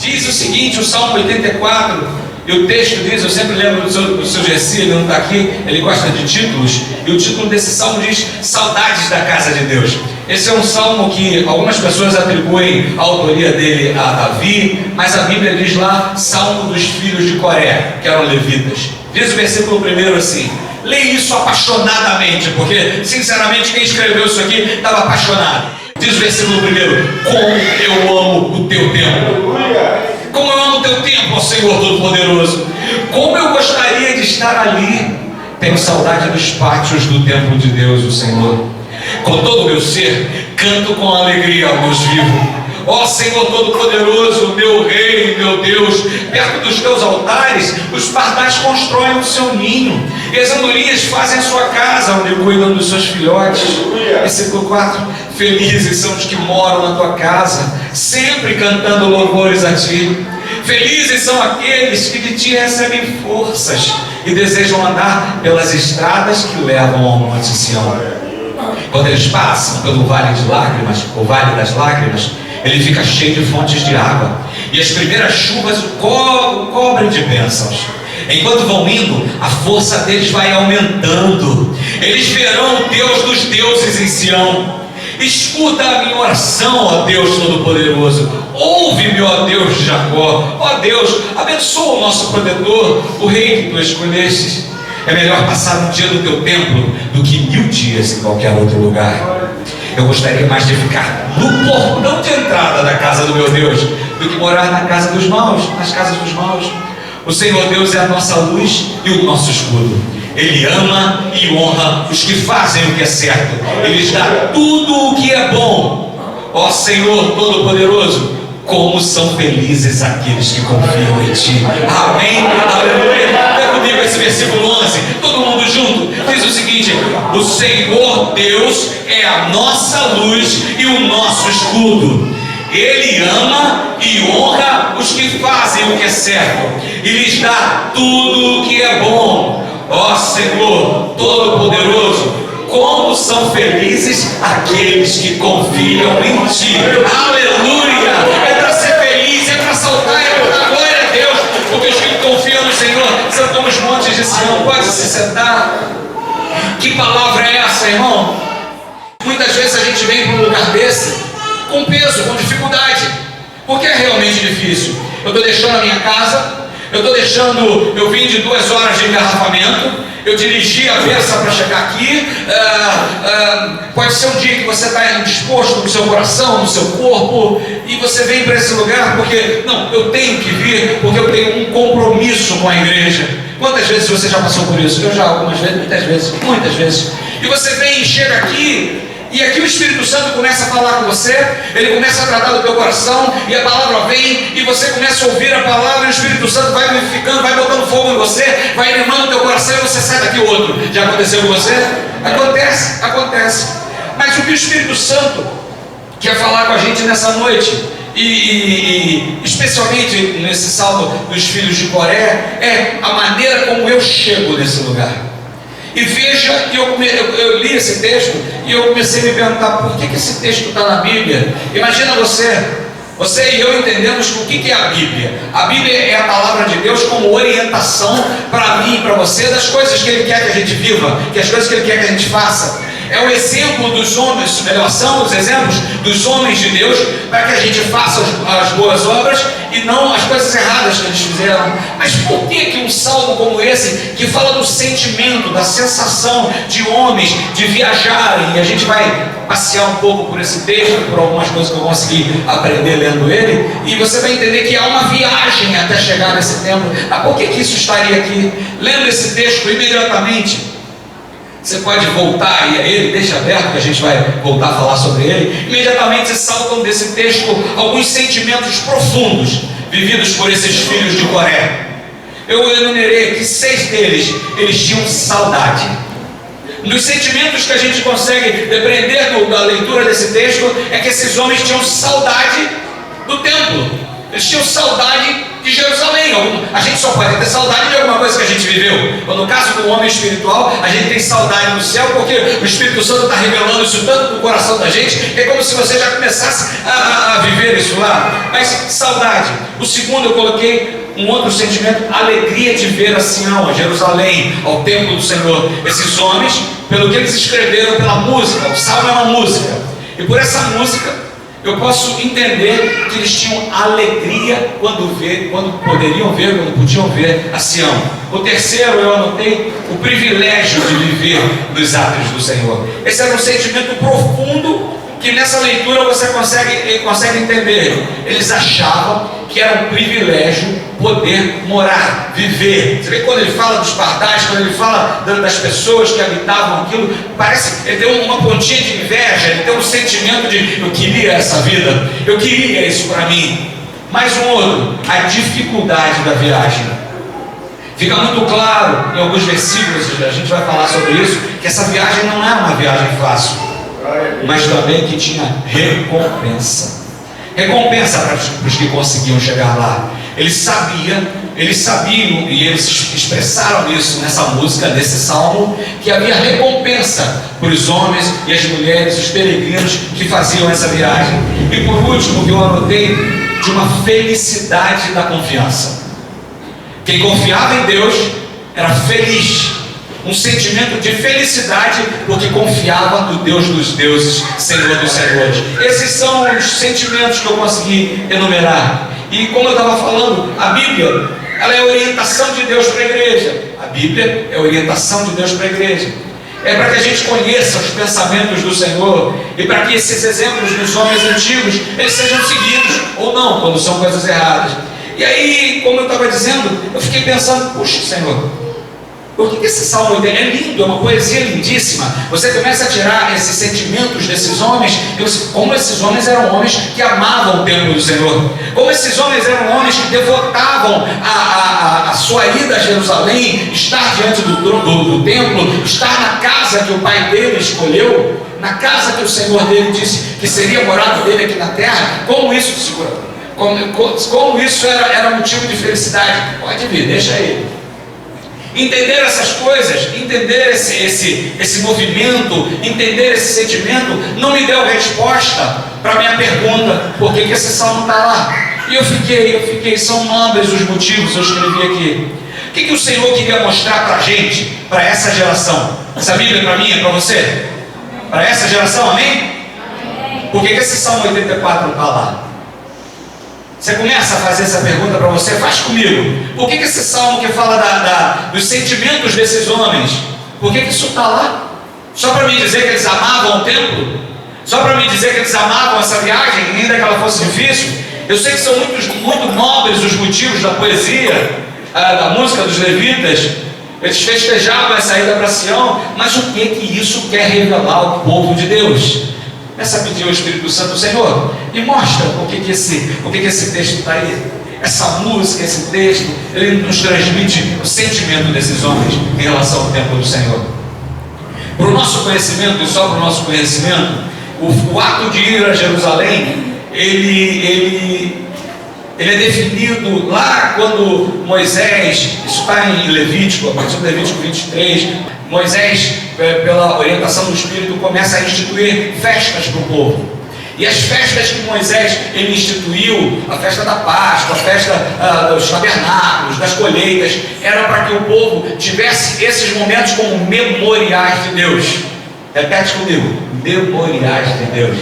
Diz o seguinte, o Salmo 84, e o texto diz, eu sempre lembro do seu Gessi, ele não está aqui, ele gosta de títulos, e o título desse salmo diz, Saudades da Casa de Deus. Esse é um salmo que algumas pessoas atribuem a autoria dele a Davi, mas a Bíblia diz lá, Salmo dos filhos de Coré, que eram levitas. Diz o versículo 1 assim, leia isso apaixonadamente, porque sinceramente quem escreveu isso aqui estava apaixonado. Diz o versículo 1, como eu amo o teu templo. Como eu amo o teu templo, ó Senhor Todo-Poderoso. Como eu gostaria de estar ali. Tenho saudade dos pátios do templo de Deus, o Senhor. Com todo o meu ser, canto com alegria ao Deus vivo. Ó Senhor Todo-Poderoso, meu Rei, meu Deus, perto dos teus altares, os pardais constroem o seu ninho, e as andorinhas fazem a sua casa, onde cuidam dos seus filhotes. Versículo 4, felizes são os que moram na tua casa, sempre cantando louvores a ti. Felizes são aqueles que de ti recebem forças, e desejam andar pelas estradas que levam ao monte Sião. Quando eles passam pelo vale de lágrimas, o vale das lágrimas, ele fica cheio de fontes de água, e as primeiras chuvas o cobrem de bênçãos. Enquanto vão indo, a força deles vai aumentando. Eles verão o Deus dos deuses em Sião. Escuta a minha oração, ó Deus Todo-Poderoso. Ouve-me, ó Deus de Jacó. Ó Deus, abençoa o nosso protetor, o rei que tu escolhestes. É melhor passar um dia no teu templo do que 1000 dias em qualquer outro lugar. Eu gostaria mais de ficar no portão de entrada da casa do meu Deus do que morar na casa dos maus, nas casas dos maus. O Senhor Deus é a nossa luz e o nosso escudo. Ele ama e honra os que fazem o que é certo. Ele lhes dá tudo o que é bom. Ó Senhor Todo-Poderoso, como são felizes aqueles que confiam em Ti. Amém? Aleluia. Pega comigo esse versículo 11, todo mundo junto. Diz o seguinte: o Senhor Deus é a nossa luz e o nosso escudo. Ele ama e honra os que fazem o que é certo, e lhes dá tudo o que é bom. Ó Senhor Todo-Poderoso, como são felizes aqueles que confiam em Ti. Aleluia! É para ser feliz, é para saltar, é para dar glória a Deus, porque os que confiam no Senhor são como os montes de Sião. Pode se sentar. Que palavra é essa, irmão? Muitas vezes a gente vem para um lugar desse com peso, com dificuldade, porque é realmente difícil. Eu estou deixando a minha casa, eu vim de 2 horas de engarrafamento, eu dirigi a Versa para chegar aqui. Pode ser um dia que você está indisposto no seu coração, no seu corpo, e você vem para esse lugar porque, não, eu tenho que vir, porque eu tenho um compromisso com a igreja. Quantas vezes você já passou por isso? Eu já, algumas vezes, muitas vezes. E você vem e chega aqui, e aqui o Espírito Santo começa a falar com você, ele começa a tratar do teu coração, e a palavra vem, e você começa a ouvir a palavra, e o Espírito Santo vai vivificando, vai botando fogo em você, vai animando o teu coração, e você sai daqui outro. Já aconteceu com você? Acontece. Mas o que o Espírito Santo quer falar com a gente nessa noite, e especialmente nesse salmo dos filhos de Coré, é a maneira como eu chego nesse lugar. E veja, eu li esse texto e eu comecei a me perguntar por que esse texto está na Bíblia. Imagina você e eu entendemos o que é a Bíblia. A Bíblia é a palavra de Deus como orientação para mim e para você das coisas que Ele quer que a gente viva, que as coisas que Ele quer que a gente faça. É o exemplo dos homens, melhor, são os exemplos dos homens de Deus para que a gente faça as boas obras e não as coisas erradas que eles fizeram. Mas por que um salmo como esse, que fala do sentimento, da sensação de homens de viajarem, e a gente vai passear um pouco por esse texto, por algumas coisas que eu consegui aprender lendo ele, e você vai entender que há uma viagem até chegar nesse tempo. Por que isso estaria aqui? Lendo esse texto imediatamente, você pode voltar aí a ele, deixa aberto que a gente vai voltar a falar sobre ele. Imediatamente saltam desse texto alguns sentimentos profundos vividos por esses filhos de Coré. Eu enumerei aqui 6 deles, eles tinham saudade. Nos sentimentos que a gente consegue depreender da leitura desse texto, é que esses homens tinham saudade do templo. Eles tinham saudade de Jerusalém. A gente só pode ter saudade de alguma coisa que a gente viveu. Ou no caso do homem espiritual, a gente tem saudade do céu, porque o Espírito Santo está revelando isso tanto no coração da gente, que é como se você já começasse a viver isso lá. Mas saudade. O segundo eu coloquei um outro sentimento, alegria de ver a Sião, a Jerusalém, ao templo do Senhor. Esses homens, pelo que eles escreveram pela música, o salmo é uma música, e por essa música eu posso entender que eles tinham alegria quando poderiam ver, quando podiam ver a Sião. O terceiro eu anotei o privilégio de viver nos atos do Senhor. Esse era um sentimento profundo que nessa leitura você consegue entender. Eles achavam que era um privilégio poder morar, viver. Você vê quando ele fala dos pardais, quando ele fala das pessoas que habitavam aquilo, parece que ele tem uma pontinha de inveja, ele tem um sentimento de eu queria essa vida, eu queria isso para mim. Mais um outro, a dificuldade da viagem. Fica muito claro em alguns versículos, a gente vai falar sobre isso, que essa viagem não é uma viagem fácil, mas também que tinha recompensa. Recompensa para os que conseguiam chegar lá. Eles sabiam, e eles expressaram isso nessa música, nesse salmo, que havia recompensa para os homens e as mulheres, os peregrinos que faziam essa viagem. E por último, que eu anotei, de uma felicidade da confiança. Quem confiava em Deus era feliz, um sentimento de felicidade, porque confiava no Deus dos deuses, Senhor dos senhores. Esses são os sentimentos que eu consegui enumerar. E como eu estava falando, a Bíblia, ela é a orientação de Deus para a igreja. A Bíblia é a orientação de Deus para a igreja. É para que a gente conheça os pensamentos do Senhor, e para que esses exemplos dos homens antigos, eles sejam seguidos, ou não, quando são coisas erradas. E aí, como eu estava dizendo, eu fiquei pensando, puxa, Senhor, por que esse salmo é lindo, é uma poesia lindíssima? Você começa a tirar esses sentimentos desses homens, como esses homens eram homens que amavam o templo do Senhor, como esses homens eram homens que devotavam a sua ida a Jerusalém, estar diante do templo, estar na casa que o pai dele escolheu, na casa que o Senhor dele disse que seria morada dele aqui na terra. Como isso, como isso era motivo de felicidade? Pode vir, deixa ele. Entender essas coisas, entender esse movimento, entender esse sentimento, não me deu resposta para a minha pergunta, por que esse salmo está lá? E eu fiquei, são nobres os motivos, eu escrevi aqui. O que o Senhor queria mostrar para a gente, para essa geração? Essa Bíblia é para mim, é para você? Para essa geração, amém? Por que esse salmo 84 está lá? Você começa a fazer essa pergunta para você, faz comigo. Por que esse salmo que fala dos sentimentos desses homens, por que isso está lá? Só para me dizer que eles amavam o templo? Só para me dizer que eles amavam essa viagem, ainda que ela fosse difícil? Eu sei que são muito nobres os motivos da poesia, da música dos levitas. Eles festejavam essa ida para Sião, mas o que isso quer revelar ao povo de Deus? Essa pediu ao Espírito Santo, Senhor, me mostra por que esse texto está aí. Essa música, esse texto, ele nos transmite o sentimento desses homens em relação ao templo do Senhor. Para o nosso conhecimento, e só para o nosso conhecimento, o ato de ir a Jerusalém, ele é definido lá quando Moisés, isso está em Levítico, a partir do Levítico 23, Moisés, pela orientação do Espírito, começa a instituir festas para o povo. E as festas que Moisés ele instituiu, a festa da Páscoa, a festa dos tabernáculos, das colheitas, era para que o povo tivesse esses momentos como memoriais de Deus. Repete comigo, memoriais de Deus.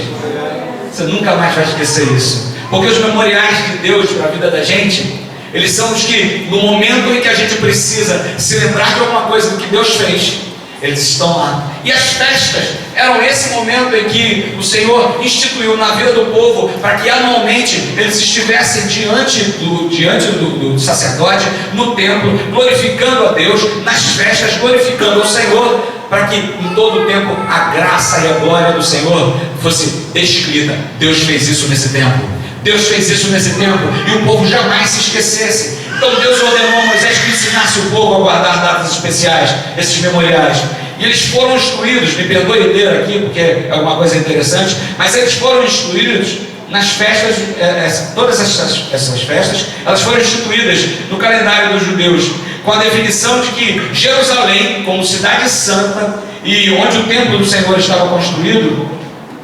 Você nunca mais vai esquecer isso. Porque os memoriais de Deus para a vida da gente, eles são os que, no momento em que a gente precisa se lembrar de alguma coisa que Deus fez, eles estão lá. E as festas eram esse momento em que o Senhor instituiu na vida do povo, para que anualmente eles estivessem diante do sacerdote, no templo, glorificando a Deus, nas festas, glorificando ao Senhor, para que em todo o tempo a graça e a glória do Senhor fosse descrita. Deus fez isso nesse tempo. Deus fez isso nesse tempo, e o povo jamais se esquecesse. Então Deus ordenou a Moisés que ensinasse o povo a guardar datas especiais, esses memoriais. E eles foram instruídos, me perdoe ler aqui porque é uma coisa interessante, mas eles foram instruídos nas festas, todas essas festas, elas foram instituídas no calendário dos judeus, com a definição de que Jerusalém, como cidade santa, e onde o templo do Senhor estava construído,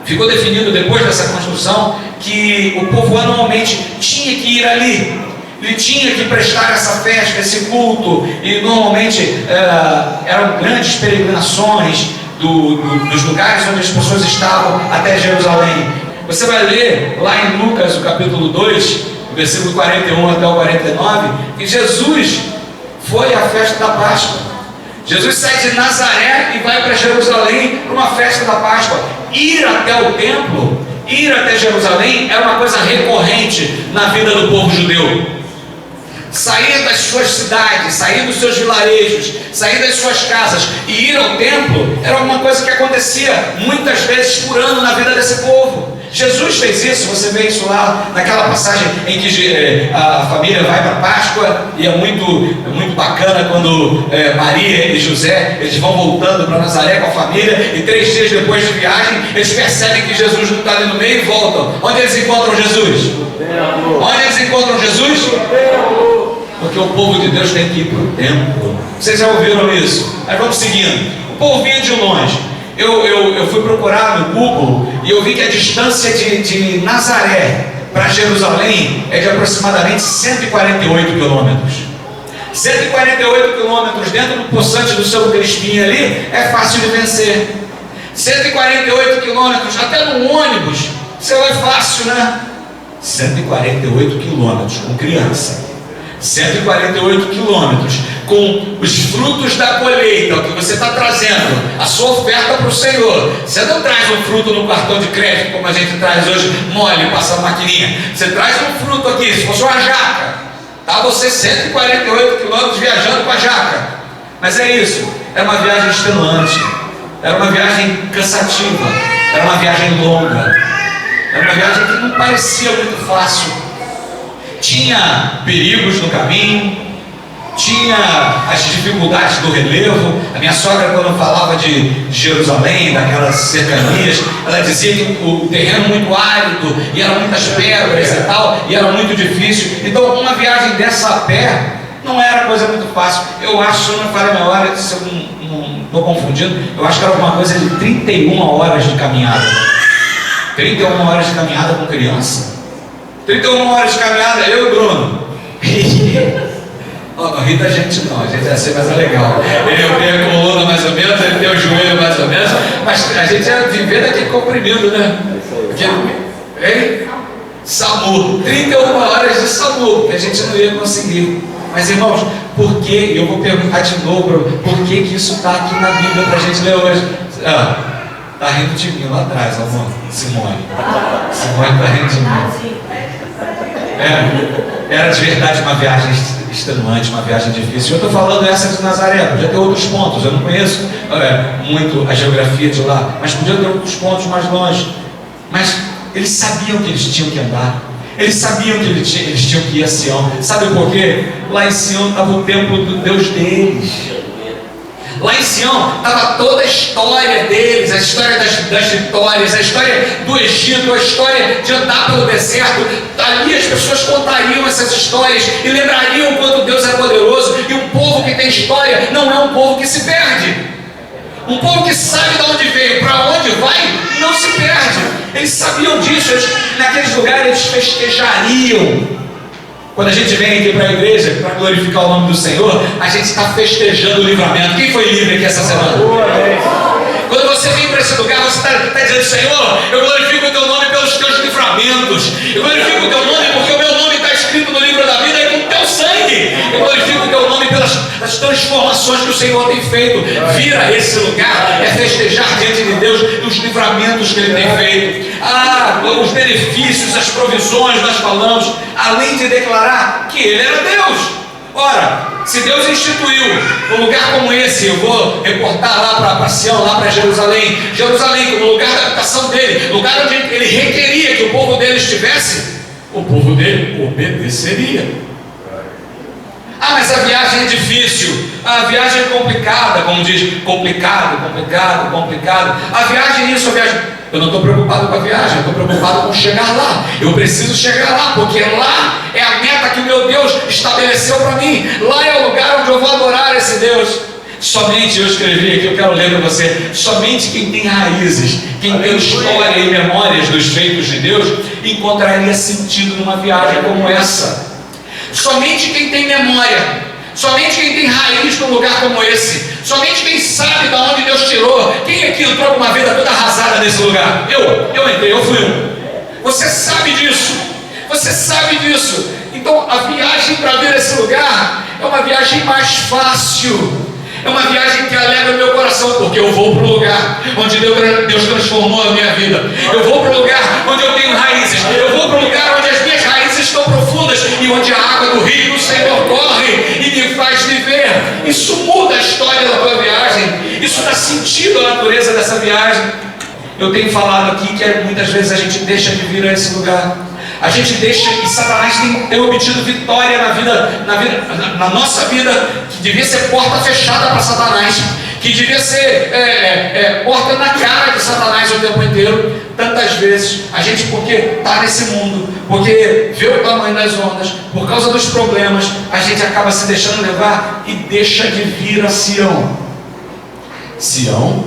ficou definido depois dessa construção, que o povo anualmente tinha que ir ali, ele tinha que prestar essa festa, esse culto, e normalmente eram grandes peregrinações dos lugares onde as pessoas estavam até Jerusalém. Você vai ler lá em Lucas, o capítulo 2, versículo 41 até o 49, que Jesus foi à festa da Páscoa. Jesus sai de Nazaré e vai para Jerusalém para uma festa da Páscoa. Ir até o templo, ir até Jerusalém era uma coisa recorrente na vida do povo judeu. Sair das suas cidades, sair dos seus vilarejos, sair das suas casas e ir ao templo era uma coisa que acontecia muitas vezes por ano na vida desse povo. Jesus fez isso, você vê isso lá naquela passagem em que a família vai para a Páscoa, e é muito bacana quando Maria e José, eles vão voltando para Nazaré com a família, e 3 dias depois de viagem, eles percebem que Jesus não está ali no meio e voltam. Onde eles encontram Jesus? Onde eles encontram Jesus? Porque o povo de Deus tem que ir para o templo. Vocês já ouviram isso? Mas vamos seguindo. O povo vinha de longe. Eu fui procurar no Google e eu vi que a distância de Nazaré para Jerusalém é de aproximadamente 148 quilômetros. 148 quilômetros dentro do poçante do seu Crispim ali é fácil de vencer. 148 quilômetros, até no ônibus, você vai fácil, né? 148 quilômetros com criança. 148 quilômetros com os frutos da colheita, o que você está trazendo, a sua oferta para o Senhor. Você não traz um fruto no cartão de crédito como a gente traz hoje, mole, passa a maquininha. Você traz um fruto aqui, se fosse uma jaca, tá? Você 148 quilômetros viajando com a jaca. Mas é isso, era uma viagem extenuante, era uma viagem cansativa, era uma viagem longa, era uma viagem que não parecia muito fácil. Tinha perigos no caminho, tinha as dificuldades do relevo. A minha sogra, quando falava de Jerusalém, daquelas cercanias, ela dizia que o terreno muito árido, e eram muitas pedras e tal, e era muito difícil. Então uma viagem dessa a pé não era coisa muito fácil. Eu acho, se eu não falei a memória, se eu não estou confundindo, eu acho que era alguma coisa de 31 horas de caminhada. 31 horas de caminhada com criança. 31 horas de caminhada, eu e o Bruno. Não ri da gente não, a gente ia ser mais legal. Eu tenho a coluna mais ou menos, ele tem o joelho mais ou menos, mas a gente ia viver daquele comprimido, né? Porque, hein? SAMU, 31 horas de SAMU, que a gente não ia conseguir. Mas irmãos, por que, eu vou perguntar de novo, por que isso está aqui na Bíblia para a gente ler hoje? Está rindo de mim lá atrás, amor. Simone está rindo de mim. Era de verdade uma viagem extenuante, uma viagem difícil. Eu estou falando essa de Nazaré, podia ter outros pontos. Eu não conheço muito a geografia de lá, mas podia ter outros pontos mais longe. Mas eles sabiam que eles tinham que andar. Eles sabiam que eles tinham que ir a Sião. Sabe por quê? Lá em Sião estava o templo do Deus deles. Lá em Sião estava toda a história deles, a história das vitórias, a história do Egito, a história de andar pelo deserto. Ali as pessoas contariam essas histórias e lembrariam o quanto Deus é poderoso. E um povo que tem história não é um povo que se perde. Um povo que sabe de onde veio, para onde vai, não se perde. Eles sabiam disso, naqueles lugares eles festejariam. Quando a gente vem aqui para a igreja para glorificar o nome do Senhor, a gente está festejando o livramento. Quem foi livre aqui essa semana? Quando você vem para esse lugar, você está dizendo: Senhor, eu glorifico o teu nome pelos teus livramentos. Eu glorifico o teu nome porque o meu nome está escrito no livro da vida e com o teu sangue. Eu glorifico o teu nome pelas transformações que o Senhor tem feito. Vir a esse lugar é festejar diante de Deus os livramentos que Ele tem feito. Os benefícios, as provisões, nós falamos, além de declarar que Ele era Deus. Ora, se Deus instituiu um lugar como esse, eu vou reportar lá para Sião, lá para Jerusalém, como lugar da habitação dele, lugar onde ele requeria que o povo dele estivesse, o povo dele obedeceria. Mas a viagem é difícil, a viagem é complicada, como diz, complicado. A viagem é isso, a viagem. Eu não estou preocupado com a viagem, eu estou preocupado com chegar lá. Eu preciso chegar lá, porque lá é a meta que o meu Deus estabeleceu para mim. Lá é o lugar onde eu vou adorar esse Deus. Somente, eu escrevi aqui, eu quero ler para você, somente quem tem raízes, quem tem história e memórias dos feitos de Deus, encontraria sentido numa viagem como essa. Somente quem tem memória, somente quem tem raiz num lugar como esse, somente quem sabe de onde Deus tirou. Quem aqui entrou com uma vida toda arrasada nesse lugar? Eu entrei, eu fui um. Você sabe disso, você sabe disso. Então a viagem para vir a esse lugar é uma viagem mais fácil. É uma viagem que alegra o meu coração, porque eu vou para o lugar onde Deus transformou a minha vida. Eu vou para o lugar onde eu tenho raízes. Eu vou para o lugar onde as minhas raízes estão profundas e onde a água do rio do Senhor corre e me faz viver. Isso muda a história da tua viagem. Isso dá sentido à natureza dessa viagem. Eu tenho falado aqui que muitas vezes a gente deixa de vir a esse lugar. A gente deixa, e Satanás tem obtido vitória na nossa vida, que devia ser porta fechada para Satanás, que devia ser porta na cara de Satanás o tempo inteiro. Tantas vezes a gente, porque está nesse mundo, porque vê o tamanho das ondas, por causa dos problemas, a gente acaba se deixando levar e deixa de vir a Sião. Sião,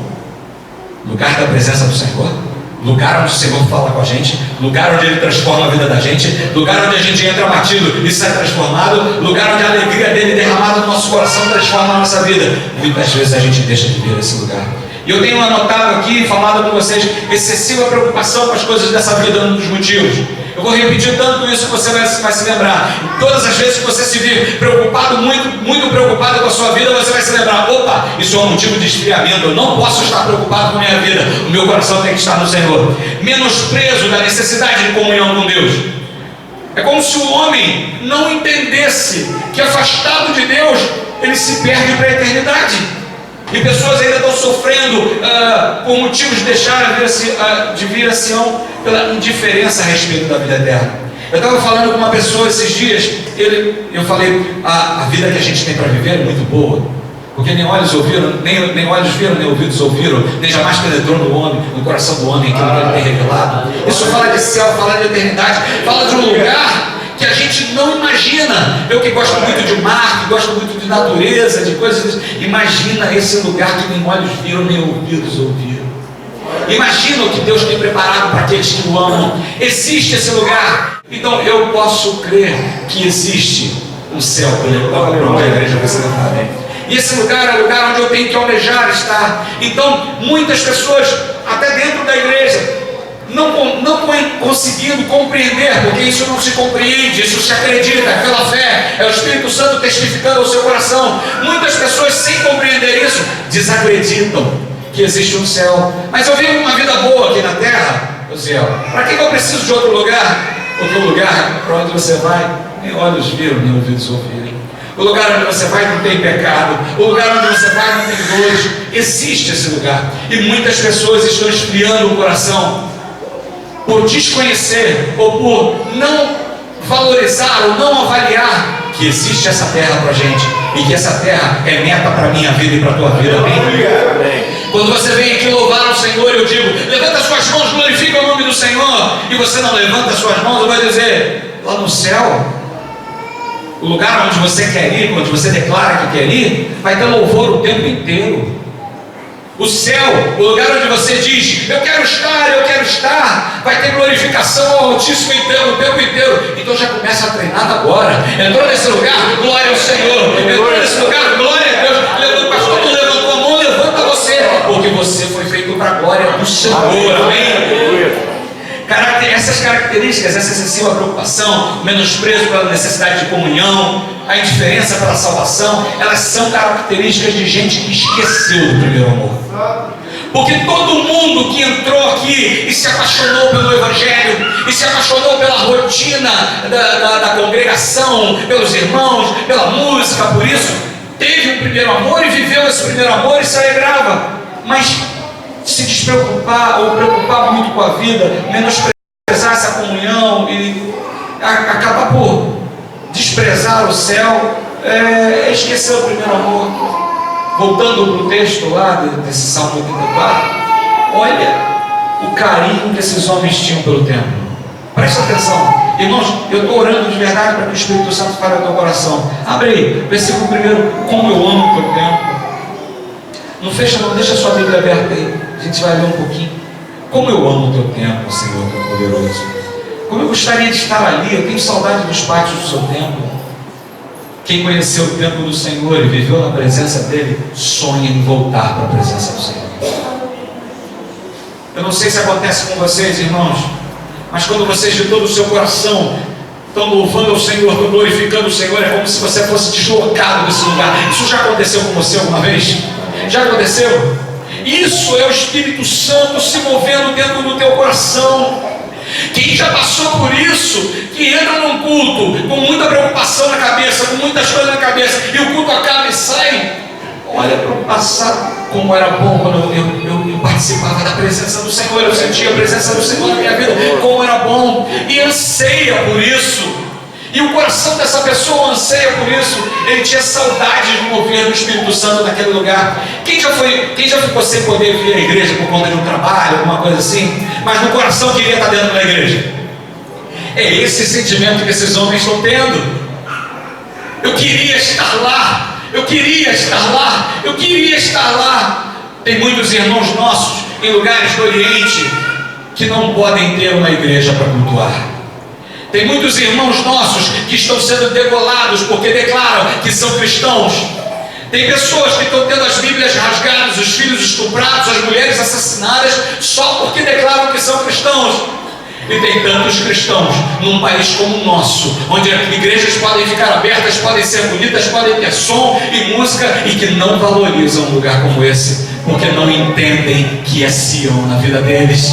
lugar da presença do Senhor, lugar onde o Senhor fala com a gente, lugar onde Ele transforma a vida da gente, lugar onde a gente entra batido e sai transformado, lugar onde a alegria dele derramada no nosso coração transforma a nossa vida. Muitas vezes a gente deixa de vir esse lugar. E eu tenho anotado aqui, falado com vocês, excessiva preocupação com as coisas dessa vida, um dos motivos. Eu vou repetir tanto isso que você vai se lembrar. Todas as vezes que você se vir preocupado, muito preocupado com a sua vida, você vai se lembrar: opa, isso é um motivo de esfriamento. Eu não posso estar preocupado com a minha vida. O meu coração tem que estar no Senhor. Menosprezo da necessidade de comunhão com Deus. É como se o homem não entendesse que, afastado de Deus, ele se perde para a eternidade. E pessoas ainda estão sofrendo por motivos de deixar de vir a Sião pela indiferença a respeito da vida eterna. Eu estava falando com uma pessoa esses dias, eu falei, a vida que a gente tem para viver é muito boa, porque nem olhos ouviram, nem olhos viram, nem ouvidos ouviram, nem jamais penetrou no coração do homem aquilo que ele tem revelado. Isso fala de céu, fala de eternidade, fala de um lugar que a gente não imagina. Eu que gosto muito de mar, que gosto muito de natureza, de coisas, imagina esse lugar que nem olhos viram, nem ouvidos ouviram. Imagina o que Deus tem preparado para aqueles que o amam. Existe esse lugar. Então eu posso crer que existe um céu. Para a igreja, você não está bem. E esse lugar é o lugar onde eu tenho que almejar estar. Então muitas pessoas, até dentro da igreja, não conseguindo compreender, porque isso não se compreende, isso se acredita, é pela fé, é o Espírito Santo testificando ao seu coração. Muitas pessoas, sem compreender isso, desacreditam que existe um céu. Mas eu vivo uma vida boa aqui na terra, o céu. Para que eu preciso de outro lugar? Porque o lugar para onde você vai, nem olhos viram, nem ouvidos ouviram. O lugar onde você vai não tem pecado. O lugar onde você vai não tem dores. Existe esse lugar. E muitas pessoas estão esfriando o coração por desconhecer ou por não valorizar ou não avaliar que existe essa terra para a gente e que essa terra é meta para a minha vida e para a tua vida. Amém? Quando você vem aqui louvar o Senhor, eu digo: levanta as suas mãos, glorifica o nome do Senhor. E você não levanta as suas mãos, eu vou dizer: lá no céu, o lugar onde você quer ir, onde você declara que quer ir, vai ter louvor o tempo inteiro. O céu, o lugar onde você diz: eu quero estar, vai ter glorificação ao Altíssimo inteiro, o tempo inteiro. Então já começa a treinar agora. Entrou nesse lugar, glória ao Senhor. Entrou nesse lugar, glória a Deus. O pastor não levantou a mão, levanta você, porque você foi feito para a glória do Senhor. Amém? Essas características, essa excessiva preocupação, menosprezo pela necessidade de comunhão, a indiferença pela salvação, elas são características de gente que esqueceu do primeiro amor. Porque todo mundo que entrou aqui e se apaixonou pelo Evangelho, e se apaixonou pela rotina da congregação, pelos irmãos, pela música, por isso, teve um primeiro amor e viveu esse primeiro amor e se alegrava. Mas se despreocupar ou preocupar muito com a vida, menosprezar essa comunhão e acabar por desprezar o céu, esquecer o primeiro amor. Voltando para o texto lá desse Salmo 84, olha, o carinho que esses homens tinham pelo templo. Presta atenção, irmãos, eu estou orando de verdade para que o Espírito Santo fale ao teu coração. Abre aí, versículo 1, como eu amo o teu templo. Não fecha não, deixa a sua Bíblia aberta aí, a gente vai ler um pouquinho. Como eu amo o teu templo, Senhor, teu poderoso. Como eu gostaria de estar ali, eu tenho saudade dos pátios do seu templo. Quem conheceu o templo do Senhor e viveu na presença dele, sonha em voltar para a presença do Senhor. Eu não sei se acontece com vocês, irmãos, mas quando vocês de todo o seu coração estão louvando ao Senhor, estão glorificando o Senhor, é como se você fosse deslocado desse lugar. Isso já aconteceu com você alguma vez? Já aconteceu? Isso é o Espírito Santo se movendo dentro do teu coração. Quem já passou por isso, que entra num culto com muita preocupação na cabeça, com muitas coisas na cabeça, e o culto acaba e sai, olha para o passado, como era bom quando eu participava da presença do Senhor, eu sentia a presença do Senhor na minha vida, como era bom, e anseia por isso. E o coração dessa pessoa anseia por isso. Ele tinha saudade do mover do Espírito Santo naquele lugar. Quem já ficou sem poder vir à igreja por conta de um trabalho, alguma coisa assim, mas no coração queria estar dentro da igreja? É esse sentimento que esses homens estão tendo. Eu queria estar lá, eu queria estar lá, eu queria estar lá. Tem muitos irmãos nossos em lugares do Oriente que não podem ter uma igreja para cultuar. Tem muitos irmãos nossos que estão sendo degolados porque declaram que são cristãos. Tem pessoas que estão tendo as Bíblias rasgadas, os filhos estuprados, as mulheres assassinadas, só porque declaram que são cristãos. E tem tantos cristãos num país como o nosso, onde igrejas podem ficar abertas, podem ser bonitas, podem ter som e música, e que não valorizam um lugar como esse, porque não entendem que é Sião na vida deles.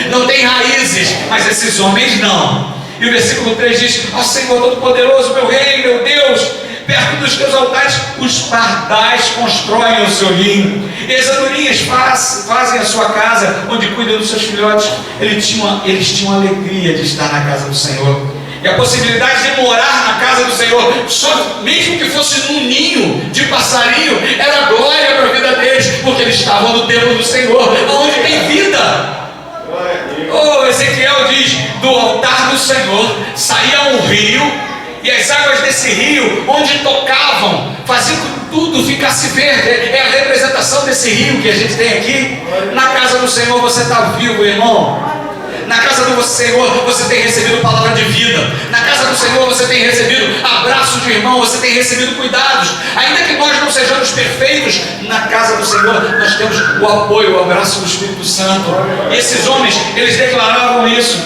Não tem raízes, mas esses homens não. E o versículo 3 diz: ó Senhor Todo-Poderoso, meu Rei, meu Deus, perto dos teus altares os pardais constroem o seu ninho, e as andorinhas fazem a sua casa, onde cuidam dos seus filhotes. Eles tinham alegria de estar na casa do Senhor, e a possibilidade de morar na casa do Senhor, só mesmo que fosse num ninho de passarinho, era glória para a vida deles, porque eles estavam no templo do Senhor, onde tem vida. Oh, Ezequiel diz: do altar do Senhor saía um rio, e as águas desse rio, onde tocavam, faziam com que tudo ficasse verde. É a representação desse rio que a gente tem aqui. Na casa do Senhor você está vivo, irmão. Na casa do Senhor você tem recebido palavra de vida. Na casa do Senhor você tem recebido abraço de irmão, você tem recebido cuidados. Ainda que nós não sejamos perfeitos, na casa do Senhor nós temos o apoio, o abraço do Espírito Santo. E esses homens, eles declaravam isso.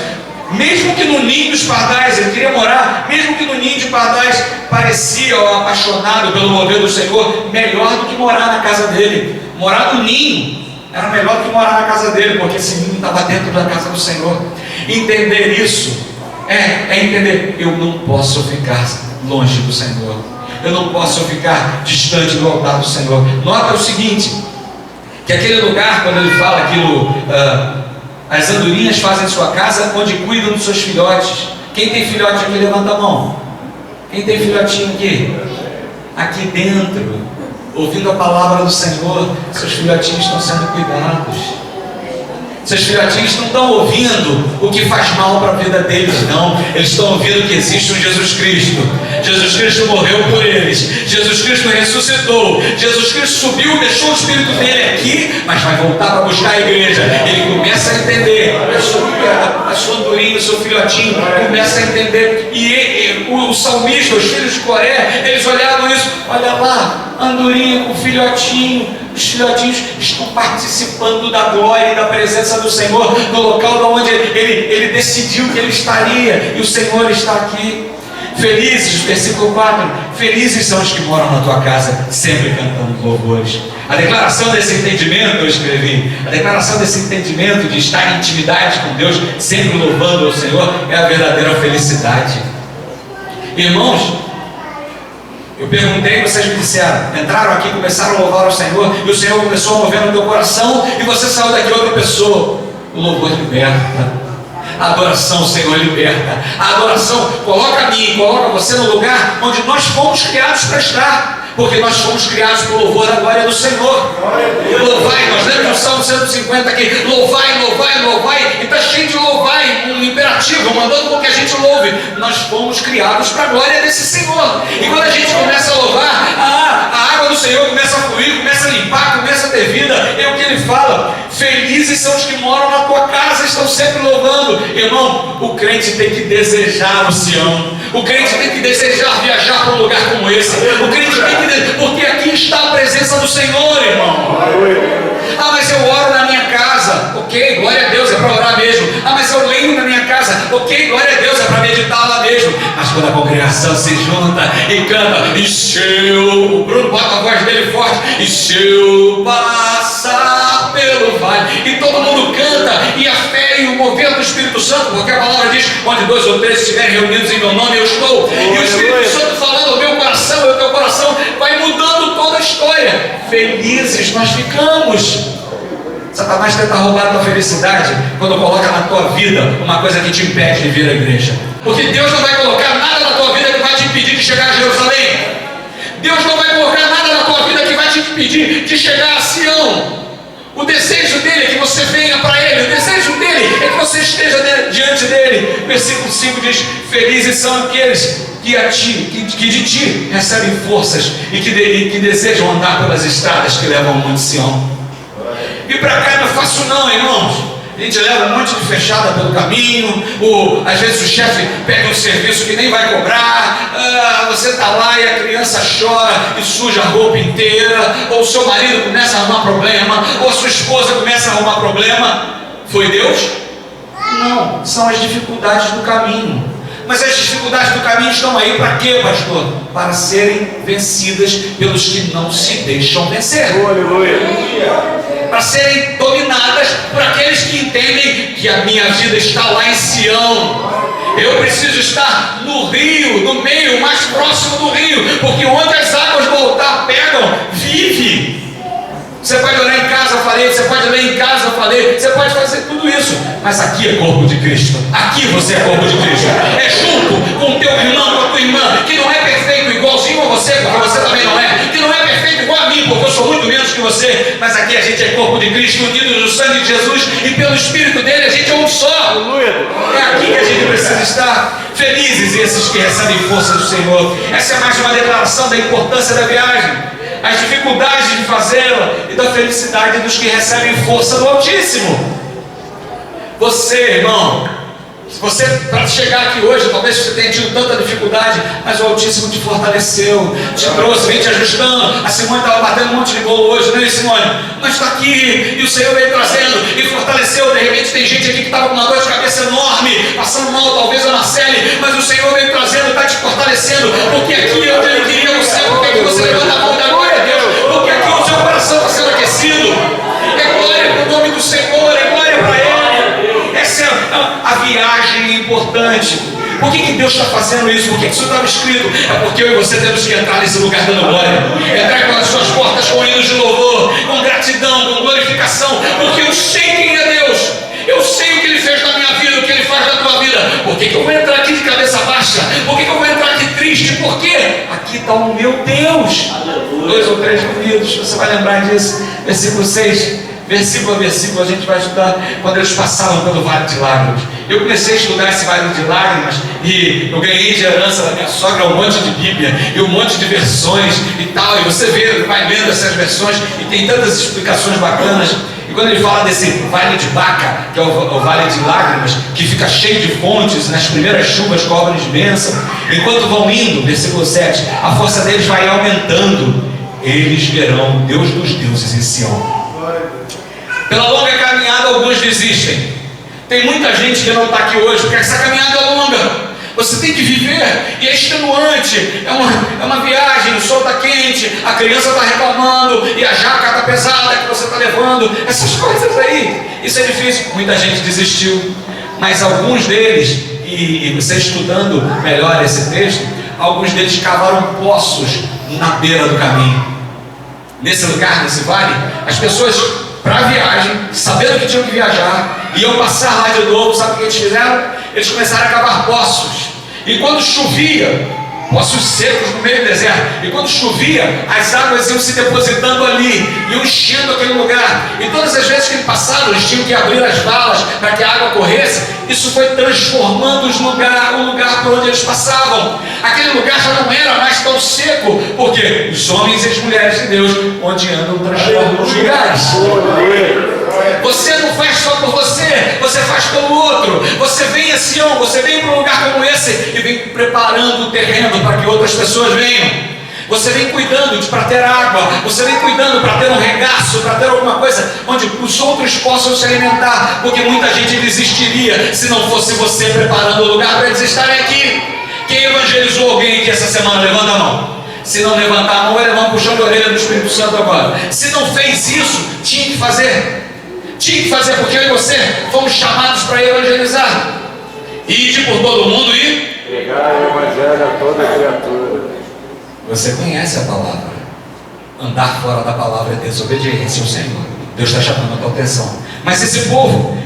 Mesmo que no ninho dos pardais, ele queria morar, mesmo que no ninho de pardais parecia apaixonado pelo mover do Senhor, melhor do que morar na casa dele. Morar no ninho era melhor do que morar na casa dele, porque esse ninho estava dentro da casa do Senhor. Entender isso é entender: eu não posso ficar longe do Senhor, eu não posso ficar distante do altar do Senhor. Nota o seguinte, que aquele lugar, quando ele fala aquilo, as andorinhas fazem sua casa, onde cuidam dos seus filhotes. Quem tem filhote aqui, levanta a mão. Quem tem filhotinho aqui? Aqui dentro, ouvindo a palavra do Senhor, seus filhotinhos estão sendo cuidados. Seus filhotinhos não estão ouvindo o que faz mal para a vida deles, não. Eles estão ouvindo que existe um Jesus Cristo. Jesus Cristo morreu por eles. Jesus Cristo ressuscitou. Jesus Cristo subiu, deixou o Espírito dele aqui, mas vai voltar para buscar a igreja. Ele começa a entender. A sua andorinha, o seu filhotinho, começa a entender. E o salmista, os filhos de Coré, eles olhavam isso. Olha lá, andorinha com filhotinho. Os filhotinhos estão participando da glória e da presença do Senhor, no local onde ele decidiu que ele estaria, e o Senhor está aqui. Felizes, versículo 4, felizes são os que moram na tua casa, sempre cantando louvores. A declaração desse entendimento, eu escrevi, a declaração desse entendimento de estar em intimidade com Deus, sempre louvando ao Senhor, é a verdadeira felicidade. Irmãos, eu perguntei, vocês me disseram, entraram aqui, começaram a louvar ao Senhor, e o Senhor começou a mover no teu coração, e você saiu daqui outra pessoa. O louvor liberta. A adoração, o Senhor, liberta. A adoração coloca a mim, coloca você no lugar onde nós fomos criados para estar. Porque nós fomos criados para o louvor da glória do Senhor. Louvai, nós lemos no Salmo 150 aqui, louvai, louvai, louvai, e está cheio de louvai, um imperativo, mandando com que a gente louve. Nós fomos criados para a glória desse Senhor. E quando a gente começa a louvar, a água do Senhor começa a fluir, começa a limpar, começa a ter vida. É o que ele fala: felizes são os que moram na tua casa, estão sempre louvando. Irmão, o crente tem que desejar o Sião. O crente tem que desejar viajar para um lugar como esse. O crente tem que porque aqui está a presença do Senhor, irmão. Mas eu oro na minha casa. Ok, glória a Deus, é para orar mesmo. Mas eu leio na minha casa. Ok, glória a Deus, é para meditar lá mesmo. Mas quando a congregação se junta e canta, e se eu, o Bruno bota a voz dele forte, e se eu passar pelo vale, e todo mundo canta, e a fé e o mover do Espírito Santo, porque a palavra diz: onde 2 ou 3 estiverem reunidos em meu nome, eu estou. E o Espírito Santo falando ao meu coração, e o teu coração vai mudando toda a história. Felizes nós ficamos. Satanás tenta roubar a tua felicidade quando coloca na tua vida uma coisa que te impede de vir à igreja. Porque Deus não vai colocar nada na tua vida que vai te impedir de chegar a Jerusalém. Deus não vai colocar nada na tua vida que vai te impedir de chegar a Sião. O desejo dele é que você venha para ele. O desejo dele é que você esteja diante dele. Versículo 5 diz: felizes são aqueles que de ti recebem forças e que desejam andar pelas estradas que levam ao Monte Sião. Vir para cá não é fácil não, irmãos. A gente leva um monte de fechada pelo caminho. Às vezes o chefe pede um serviço que nem vai cobrar. Você está lá e a criança chora e suja a roupa inteira. Ou o seu marido começa a arrumar problema. Ou a sua esposa começa a arrumar problema. Foi Deus? Não, são as dificuldades do caminho. Mas as dificuldades do caminho estão aí para quê, pastor? Para serem vencidas pelos que não se deixam vencer. Para serem dominadas por aqueles que entendem que a minha vida está lá em Sião. Eu preciso estar no rio, no meio, mais próximo do rio, porque onde as águas voltar, pegam, vive. Você pode orar em casa, eu falei. Você pode ler em casa, eu falei. Você pode fazer tudo isso. Mas aqui é corpo de Cristo. Aqui você é corpo de Cristo. É junto com o teu irmão, com a tua irmã, que não é perfeito igualzinho a você, porque você também não é. Que não é perfeito igual a mim, porque eu sou muito menos que você. Mas aqui a gente é corpo de Cristo, unidos no sangue de Jesus, e pelo Espírito dele a gente é um só. É aqui que a gente precisa estar. Felizes esses que recebem força do Senhor. Essa é mais uma declaração da importância da viagem, as dificuldades de fazê-la e da felicidade dos que recebem força do Altíssimo. Você, irmão, você, para chegar aqui hoje, talvez você tenha tido tanta dificuldade, mas o Altíssimo te fortaleceu, te trouxe, vem te ajustando. A Simone estava batendo um monte de gol hoje, não é, Simone? Mas está aqui, e o Senhor veio trazendo e fortaleceu. De repente tem gente aqui que estava com uma dor de cabeça enorme, passando mal, talvez a Marcele, mas o Senhor veio trazendo, está te fortalecendo, porque aqui é onde Ele queria você, porque aqui você levanta a mão da glória a Deus, porque aqui o seu coração está sendo aquecido. É glória para o nome do Senhor, é glória para Ele. Essa é a viagem importante. Por que Deus está fazendo isso? Por que isso estava escrito? É porque eu e você temos que entrar nesse lugar dando glória. Entrar pelas suas portas com hinos de louvor, com gratidão, com glorificação. Porque eu sei quem é Deus. Eu sei o que Ele fez na minha vida, o que Ele faz na tua vida. Por que eu vou entrar aqui de cabeça baixa? Por que eu vou entrar aqui triste? Porque aqui está o meu Deus. 2 ou 3 unidos, você vai lembrar disso. Versículo 6. Versículo a versículo a gente vai estudar quando eles passavam pelo Vale de Lágrimas. Eu comecei a estudar esse Vale de Lágrimas e eu ganhei de herança da minha sogra um monte de Bíblia e um monte de versões e tal. E você vê, vai lendo essas versões e tem tantas explicações bacanas. E quando ele fala desse Vale de Baca, que é o Vale de Lágrimas, que fica cheio de fontes nas primeiras chuvas, cobras de bênção, enquanto vão indo, versículo 7, a força deles vai aumentando. Eles verão o Deus dos deuses em Sião. Pela longa caminhada, alguns desistem. Tem muita gente que não está aqui hoje, porque essa caminhada é longa. Você tem que viver, e é extenuante. É uma viagem, o sol está quente, a criança está reclamando, e a jaca está pesada que você está levando. Essas coisas aí, isso é difícil. Muita gente desistiu, mas alguns deles, e você estudando melhor esse texto, alguns deles cavaram poços na beira do caminho. Nesse lugar, nesse vale, as pessoas, para a viagem, sabendo que tinham que viajar, iam passar lá de novo. Sabe o que eles fizeram? Eles começaram a cavar poços. E quando chovia, poços secos no meio do deserto, e quando chovia, as águas iam se depositando ali, iam enchendo aquele lugar, e todas as vezes que ele passava, eles tinham que abrir as valas para que a água corresse. Isso foi transformando o lugar por onde eles passavam. Aquele lugar já não era mais tão seco, porque os homens e as mulheres de Deus, onde andam, transformam os lugares. Você não faz só por você, você faz pelo outro. Você vem a Sião, você vem para um lugar como esse e vem preparando o terreno para que outras pessoas venham. Você vem cuidando para ter água, você vem cuidando para ter um regaço, para ter alguma coisa onde os outros possam se alimentar, porque muita gente desistiria se não fosse você preparando o lugar para eles estarem aqui. Quem evangelizou alguém aqui essa semana? Levanta a mão. Se não levantar a mão, vai levar um puxão de orelha do Espírito Santo agora. Se não fez isso, tinha que fazer. Tinha que fazer, porque eu e você fomos chamados para evangelizar. Ide por todo mundo e pregar o evangelho a toda criatura. Você conhece a palavra. Andar fora da palavra é desobediência ao Senhor. Deus está chamando a tua atenção. Mas esse povo,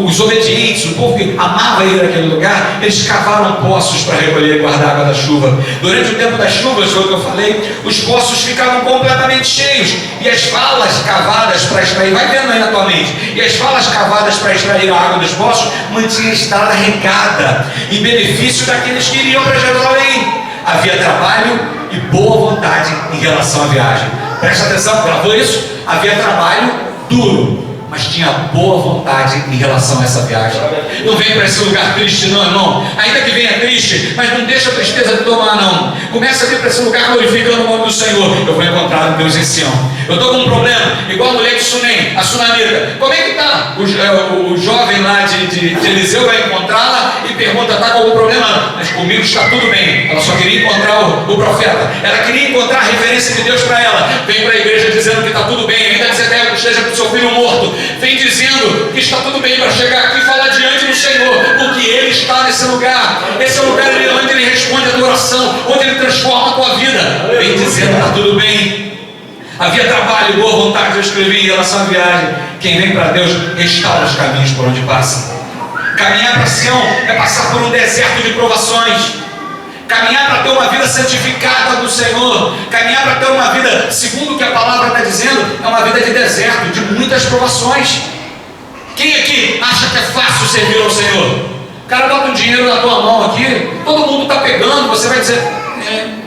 os obedientes, o povo que amava ir naquele lugar, eles cavaram poços para recolher e guardar a água da chuva. Durante o tempo das chuvas, foi o que eu falei, os poços ficavam completamente cheios, e as valas cavadas para extrair, vai vendo aí na tua mente, e as valas cavadas para extrair a água dos poços mantinham a estrada regada, em benefício daqueles que iriam para Jerusalém. Havia trabalho e boa vontade em relação à viagem. Presta atenção, gravou isso? Havia trabalho duro, mas tinha boa vontade em relação a essa viagem. Não vem para esse lugar triste não, irmão. Ainda que venha triste, mas não deixa a tristeza de tomar não. Começa a vir para esse lugar glorificando o nome do Senhor. Eu vou encontrar Deus em Sião. Eu estou com um problema, igual a mulher de Sunem, a sunamita. Como é que está? O jovem lá de Eliseu vai encontrá-la e pergunta: está com algum problema? Mas comigo está tudo bem. Ela só queria encontrar o profeta. Ela queria encontrar a referência de Deus para ela. Vem para a igreja dizendo que está tudo bem, ainda que você esteja com seu filho morto. Vem dizendo que está tudo bem para chegar aqui e falar diante do Senhor, porque Ele está nesse lugar. Esse é o lugar onde Ele responde a tua oração, onde Ele transforma a tua vida. Vem dizendo: está tudo bem. Havia trabalho, boa vontade, eu escrevi em relação à viagem. Quem vem para Deus restaura os caminhos por onde passa. Caminhar para Sião é passar por um deserto de provações. Caminhar para ter uma vida santificada do Senhor. Caminhar para ter uma vida, segundo o que a palavra está dizendo, é uma vida de deserto, de muitas provações. Quem aqui acha que é fácil servir ao Senhor? O cara bota um dinheiro na tua mão aqui, todo mundo está pegando, você vai dizer: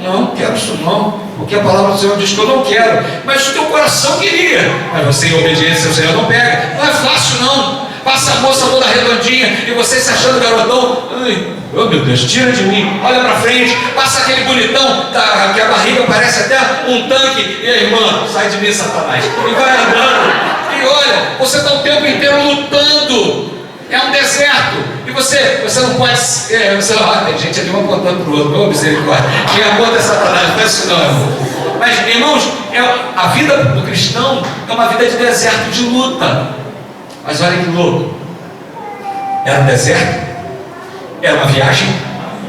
não quero isso não, porque a palavra do Senhor diz que eu não quero, mas o teu coração queria. Mas você, em obediência ao Senhor, não pega. Não é fácil não. Passa a moça toda redondinha e você se achando garotão. Ai, oh meu Deus, tira de mim, olha para frente. Passa aquele bonitão que a barriga parece até um tanque. E aí, irmã, sai de mim, Satanás. E vai andando. E olha, você está o tempo inteiro lutando. É um deserto. E você não pode. Tem gente ali um apontando para o outro. Ô, misericórdia. Quem aponta é Satanás, não é isso não, irmão. Mas, irmãos, a vida do cristão é uma vida de deserto, de luta. Mas olha que louco. Era um deserto, era uma viagem,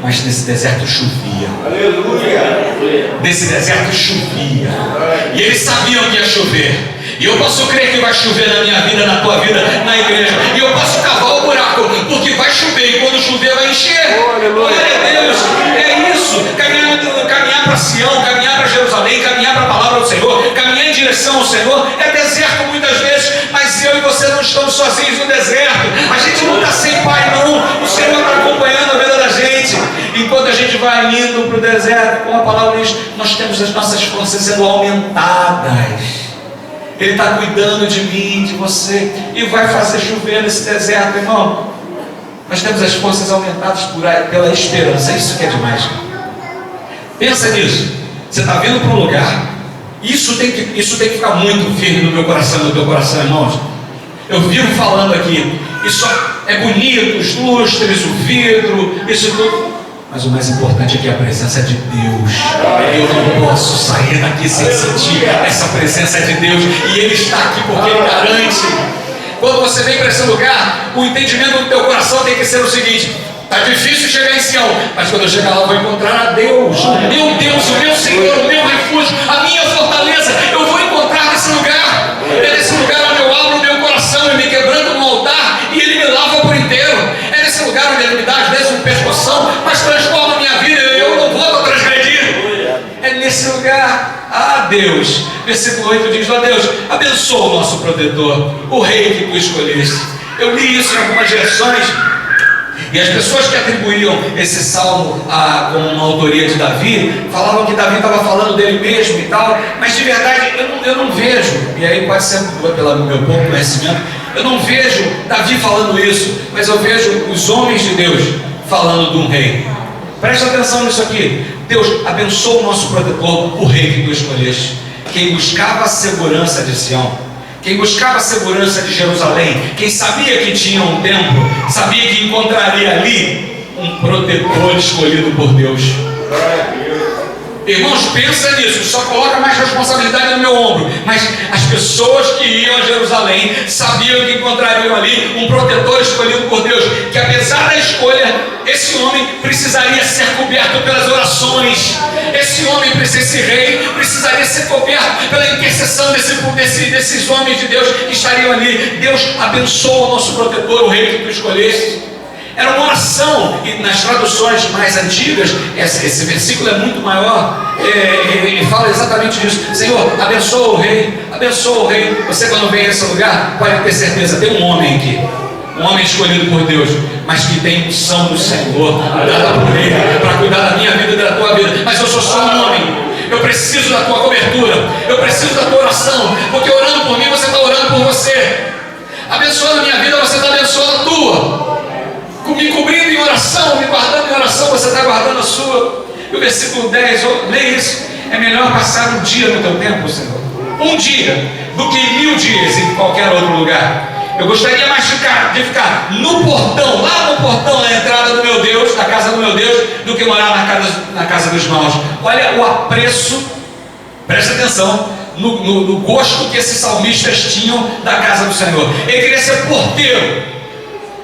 mas nesse deserto chovia. Aleluia! Nesse deserto chovia. E eles sabiam que ia chover. E eu posso crer que vai chover na minha vida, na tua vida, na igreja. E eu posso cavar o buraco, porque vai chover. E quando chover vai encher. Glória a Deus. É isso. Caminhar para Sião, caminhar para Jerusalém, caminhar para a palavra do Senhor, caminhar em direção ao Senhor. É deserto muitas vezes, mas eu e você não estamos sozinhos no deserto. A gente não está sem pai não. O Senhor está acompanhando a vida da gente. Enquanto a gente vai indo para o deserto, como a palavra diz, nós temos as nossas forças sendo aumentadas. Ele está cuidando de mim, de você, e vai fazer chover nesse deserto, irmão. Nós temos as forças aumentadas pela esperança. Isso que é demais. Pensa nisso. Você está vindo para um lugar. Isso tem que ficar muito firme no meu coração, no teu coração, irmãos. Eu vivo falando aqui. Isso é bonito, os lustres, o vidro, isso tudo. Mas o mais importante aqui é a presença de Deus. Eu não posso sair daqui sem sentir essa presença de Deus. E Ele está aqui porque Ele garante. Quando você vem para esse lugar, o entendimento do teu coração tem que ser o seguinte: está difícil chegar em Sião, mas quando eu chegar lá eu vou encontrar a Deus. O meu Deus, o meu Senhor, o meu refúgio, a minha fortaleza. Eu vou encontrar nesse lugar. É nesse lugar onde eu abro o meu coração e me quebranto no altar e Ele me lava por inteiro. É nesse lugar onde Ele me dá às vezes um pescoção, mas transforma a minha vida. Eu Deus. Versículo 8 diz: ó Deus, abençoa o nosso protetor, o rei que tu escolheste. Eu li isso em algumas versões, e as pessoas que atribuíam esse salmo como uma autoria de Davi, falavam que Davi estava falando dele mesmo e tal, mas de verdade eu não vejo, e aí pode ser pelo meu pouco conhecimento, eu não vejo Davi falando isso, mas eu vejo os homens de Deus falando de um rei. Presta atenção nisso aqui: Deus abençoa o nosso protetor, o rei que tu escolheste. Quem buscava a segurança de Sião, quem buscava a segurança de Jerusalém, quem sabia que tinha um templo, sabia que encontraria ali um protetor escolhido por Deus. Irmãos, pensa nisso, só coloca mais responsabilidade no meu ombro. Mas as pessoas que iam a Jerusalém sabiam que encontrariam ali um protetor escolhido por Deus, que apesar da escolha, esse homem precisaria ser coberto pelas orações. Esse homem, esse rei, precisaria ser coberto pela intercessão desses homens de Deus que estariam ali. Deus abençoa o nosso protetor, o rei que tu escolheste. Era uma oração, e nas traduções mais antigas, esse versículo é muito maior, ele fala exatamente disso: Senhor, abençoa o rei, abençoa o rei. Você, quando vem nesse lugar, pode ter certeza, tem um homem aqui, um homem escolhido por Deus, mas que tem unção do Senhor, dada por Ele, para cuidar da minha vida e da tua vida. Mas eu sou só um homem, eu preciso da tua cobertura, eu preciso da tua oração, porque orando por mim, você está orando por você. Abençoando a minha vida, você está abençoando a tua. Me cobrindo em oração, me guardando em oração, você está guardando a sua. E o versículo 10, lê isso: é melhor passar um dia no teu templo, Senhor, um dia, do que 1000 dias em qualquer outro lugar. Eu gostaria mais de ficar no portão, lá no portão, na entrada do meu Deus, da casa do meu Deus, do que morar na casa dos maus. Olha o apreço, presta atenção no gosto que esses salmistas tinham da casa do Senhor. Ele queria ser porteiro.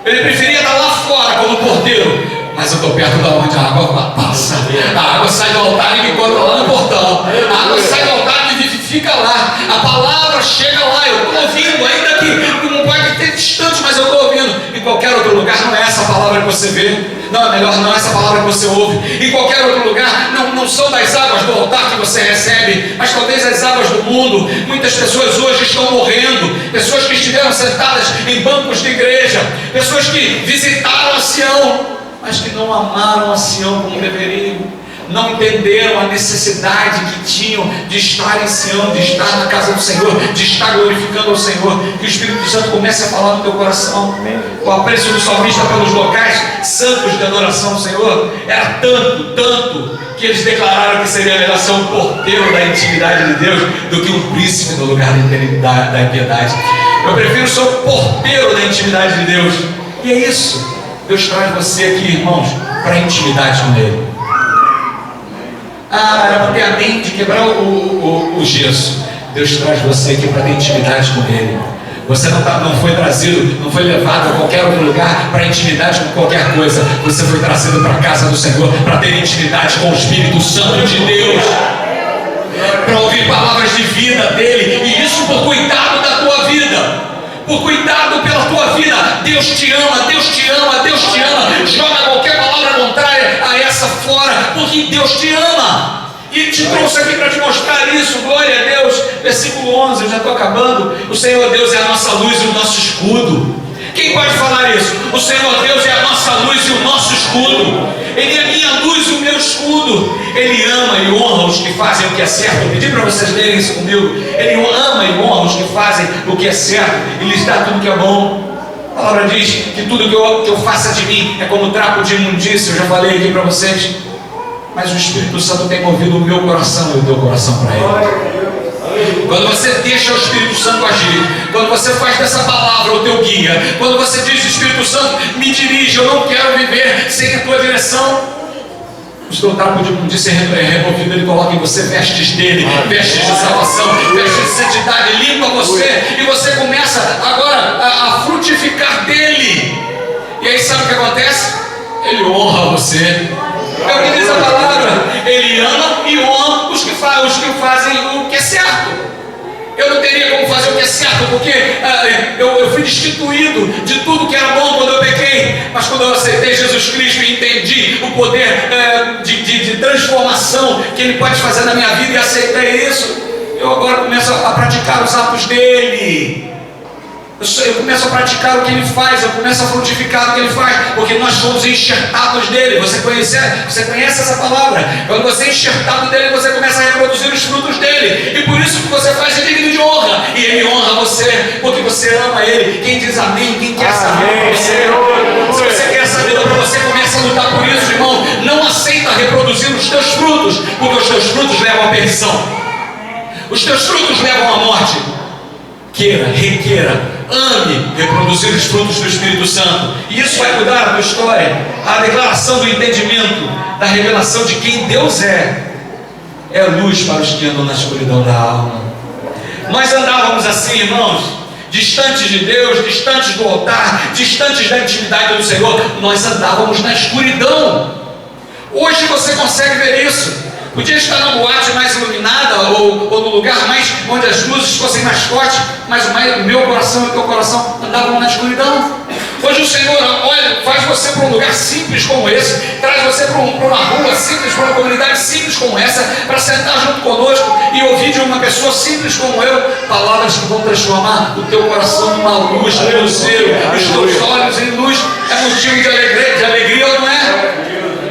Ele preferia estar lá fora como porteiro, mas eu estou perto da onde a água passa. A água sai do altar e me encontra lá no portão. A água sai do altar e fica lá. A palavra chega lá, eu estou ouvindo, ainda que não pode ter distante, mas eu estou ouvindo. Em qualquer outro lugar não é essa palavra que você vê. Não, é melhor não é essa palavra que você ouve. Em qualquer outro lugar não são das águas do altar que você recebe, mas talvez as águas do mundo. Muitas pessoas hoje estão morrendo, pessoas que estiveram sentadas em bancos de igreja, pessoas que visitaram a Sião, mas que não amaram a Sião como deveriam. Não entenderam a necessidade que tinham de estar em Sião, de estar na casa do Senhor, de estar glorificando ao Senhor. Que o Espírito Santo comece a falar no teu coração. O apreço do salmista pelos locais santos de adoração ao Senhor era tanto, que eles declararam que seria melhor ser um porteiro da intimidade de Deus do que um príncipe no lugar da impiedade. Eu prefiro ser um porteiro da intimidade de Deus. E é isso. Deus traz você aqui, irmãos, para a intimidade com Ele. Era para ter a mente, quebrar o gesso. Deus traz você aqui para ter intimidade com Ele. Você não foi trazido, não foi levado a qualquer outro lugar para intimidade com qualquer coisa. Você foi trazido para a casa do Senhor para ter intimidade com o Espírito Santo de Deus, para ouvir palavras de vida dEle, e isso por cuidado da tua vida, por cuidado pela tua vida. Deus te ama, Deus te ama, Deus te ama. Joga qualquer palavra contrária a essa fora, porque Deus te ama. E te trouxe aqui para te mostrar isso. Glória a Deus. Versículo 11, eu já estou acabando. O Senhor Deus é a nossa luz e o nosso escudo. Quem pode falar isso? O Senhor Deus é a nossa luz e o nosso escudo. Ele é a minha luz e o meu escudo. Ele ama e honra os que fazem o que é certo. Eu pedi para vocês lerem isso comigo. Ele ama e honra os que fazem o que é certo e lhes dá tudo que é bom. A palavra diz que tudo que eu faça de mim é como trapo de imundícia. Eu já falei aqui para vocês. Mas o Espírito Santo tem movido o meu coração e o teu coração para Ele. Quando você deixa o Espírito Santo agir, quando você faz dessa palavra o teu guia, quando você diz: Espírito Santo, me dirige, eu não quero viver sem a tua direção, o seu trapo de imundícia é removido. Ele coloca em você vestes dele, vestes de salvação, vestes de santidade, limpa você, e você começa agora a frutificar dele. E aí sabe o que acontece? Ele honra você. É o que diz a palavra. Ele ama e honra os que fazem o que é certo. Eu não teria como fazer o que é certo, porque eu fui destituído de tudo que era bom quando eu pequei. Mas quando eu aceitei Jesus Cristo e entendi o poder de transformação que Ele pode fazer na minha vida, e aceitei isso, eu agora começo a praticar os atos dele. Eu começo a praticar o que ele faz, eu começo a frutificar o que ele faz, porque nós somos enxertados dele. Você conhece essa palavra? Quando você é enxertado dele, você começa a reproduzir os frutos dele, e por isso que você faz é digno de honra, e ele honra você, porque você ama ele. Quem diz amém? Quem quer essa vida para você? Se você quer essa vida para você, começa a lutar por isso, irmão. Não aceita reproduzir os teus frutos, porque os teus frutos levam à perdição, os teus frutos levam à morte. Queira, requeira, ame reproduzir os frutos do Espírito Santo, e isso vai mudar a tua história. A declaração do entendimento, da revelação de quem Deus é luz para os que andam na escuridão da alma. Nós andávamos assim, irmãos, distantes de Deus, distantes do altar, distantes da intimidade do Senhor. Nós andávamos na escuridão. Hoje você consegue ver isso. Podia estar na boate mais iluminada, ou no lugar mais onde as luzes fossem mais fortes, mas o meu coração e o teu coração andavam na escuridão. Hoje o Senhor, olha, faz você para um lugar simples como esse, traz você para uma rua simples, para uma comunidade simples como essa, para sentar junto conosco e ouvir de uma pessoa simples como eu palavras que vão transformar o teu coração numa luz, num luzeiro, os teus olhos em luz. É motivo de alegria ou não é?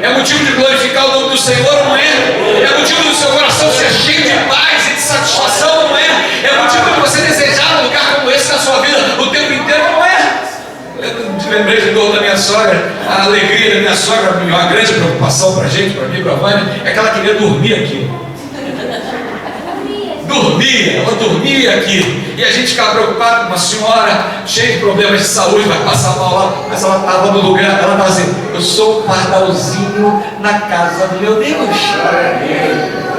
É motivo de glorificar o nome do Senhor ou não é? É motivo do seu coração ser cheio de paz e de satisfação ou não é? É motivo de você desejar um lugar como esse na sua vida o tempo inteiro ou não é? Eu lembrei de novo da minha sogra. A alegria da minha sogra, uma grande preocupação para a gente, para mim, para a Vânia, é que ela queria dormir aqui. Ela dormia aqui, e a gente ficava preocupado com uma senhora cheia de problemas de saúde, vai passar mal lá, mas ela estava no lugar, ela estava assim: eu sou o pardalzinho na casa do meu Deus.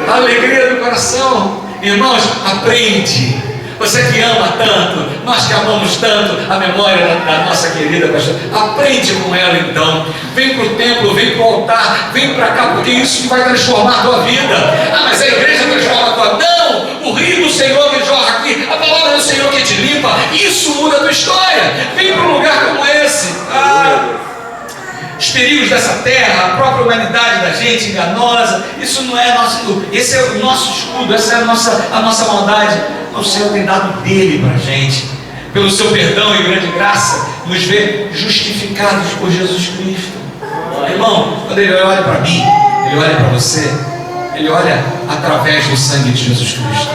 A alegria do coração. Irmãos, aprende. Você que ama tanto, nós que amamos tanto a memória da nossa querida pastora, aprende com ela então. Vem para o templo, vem para o altar, vem para cá, porque isso que vai transformar a tua vida. Ah, mas a igreja transforma a tua vida. Não! O rio do Senhor que jorra aqui, a palavra do Senhor que te limpa, isso muda a tua história. Vem para um lugar como esse. Os perigos dessa terra, a própria humanidade da gente enganosa, isso não é nosso, esse é o nosso escudo, essa é a nossa maldade. O Senhor tem dado dele para a gente, pelo seu perdão e grande graça, nos vê justificados por Jesus Cristo. Irmão, quando ele olha para mim, ele olha para você, ele olha através do sangue de Jesus Cristo.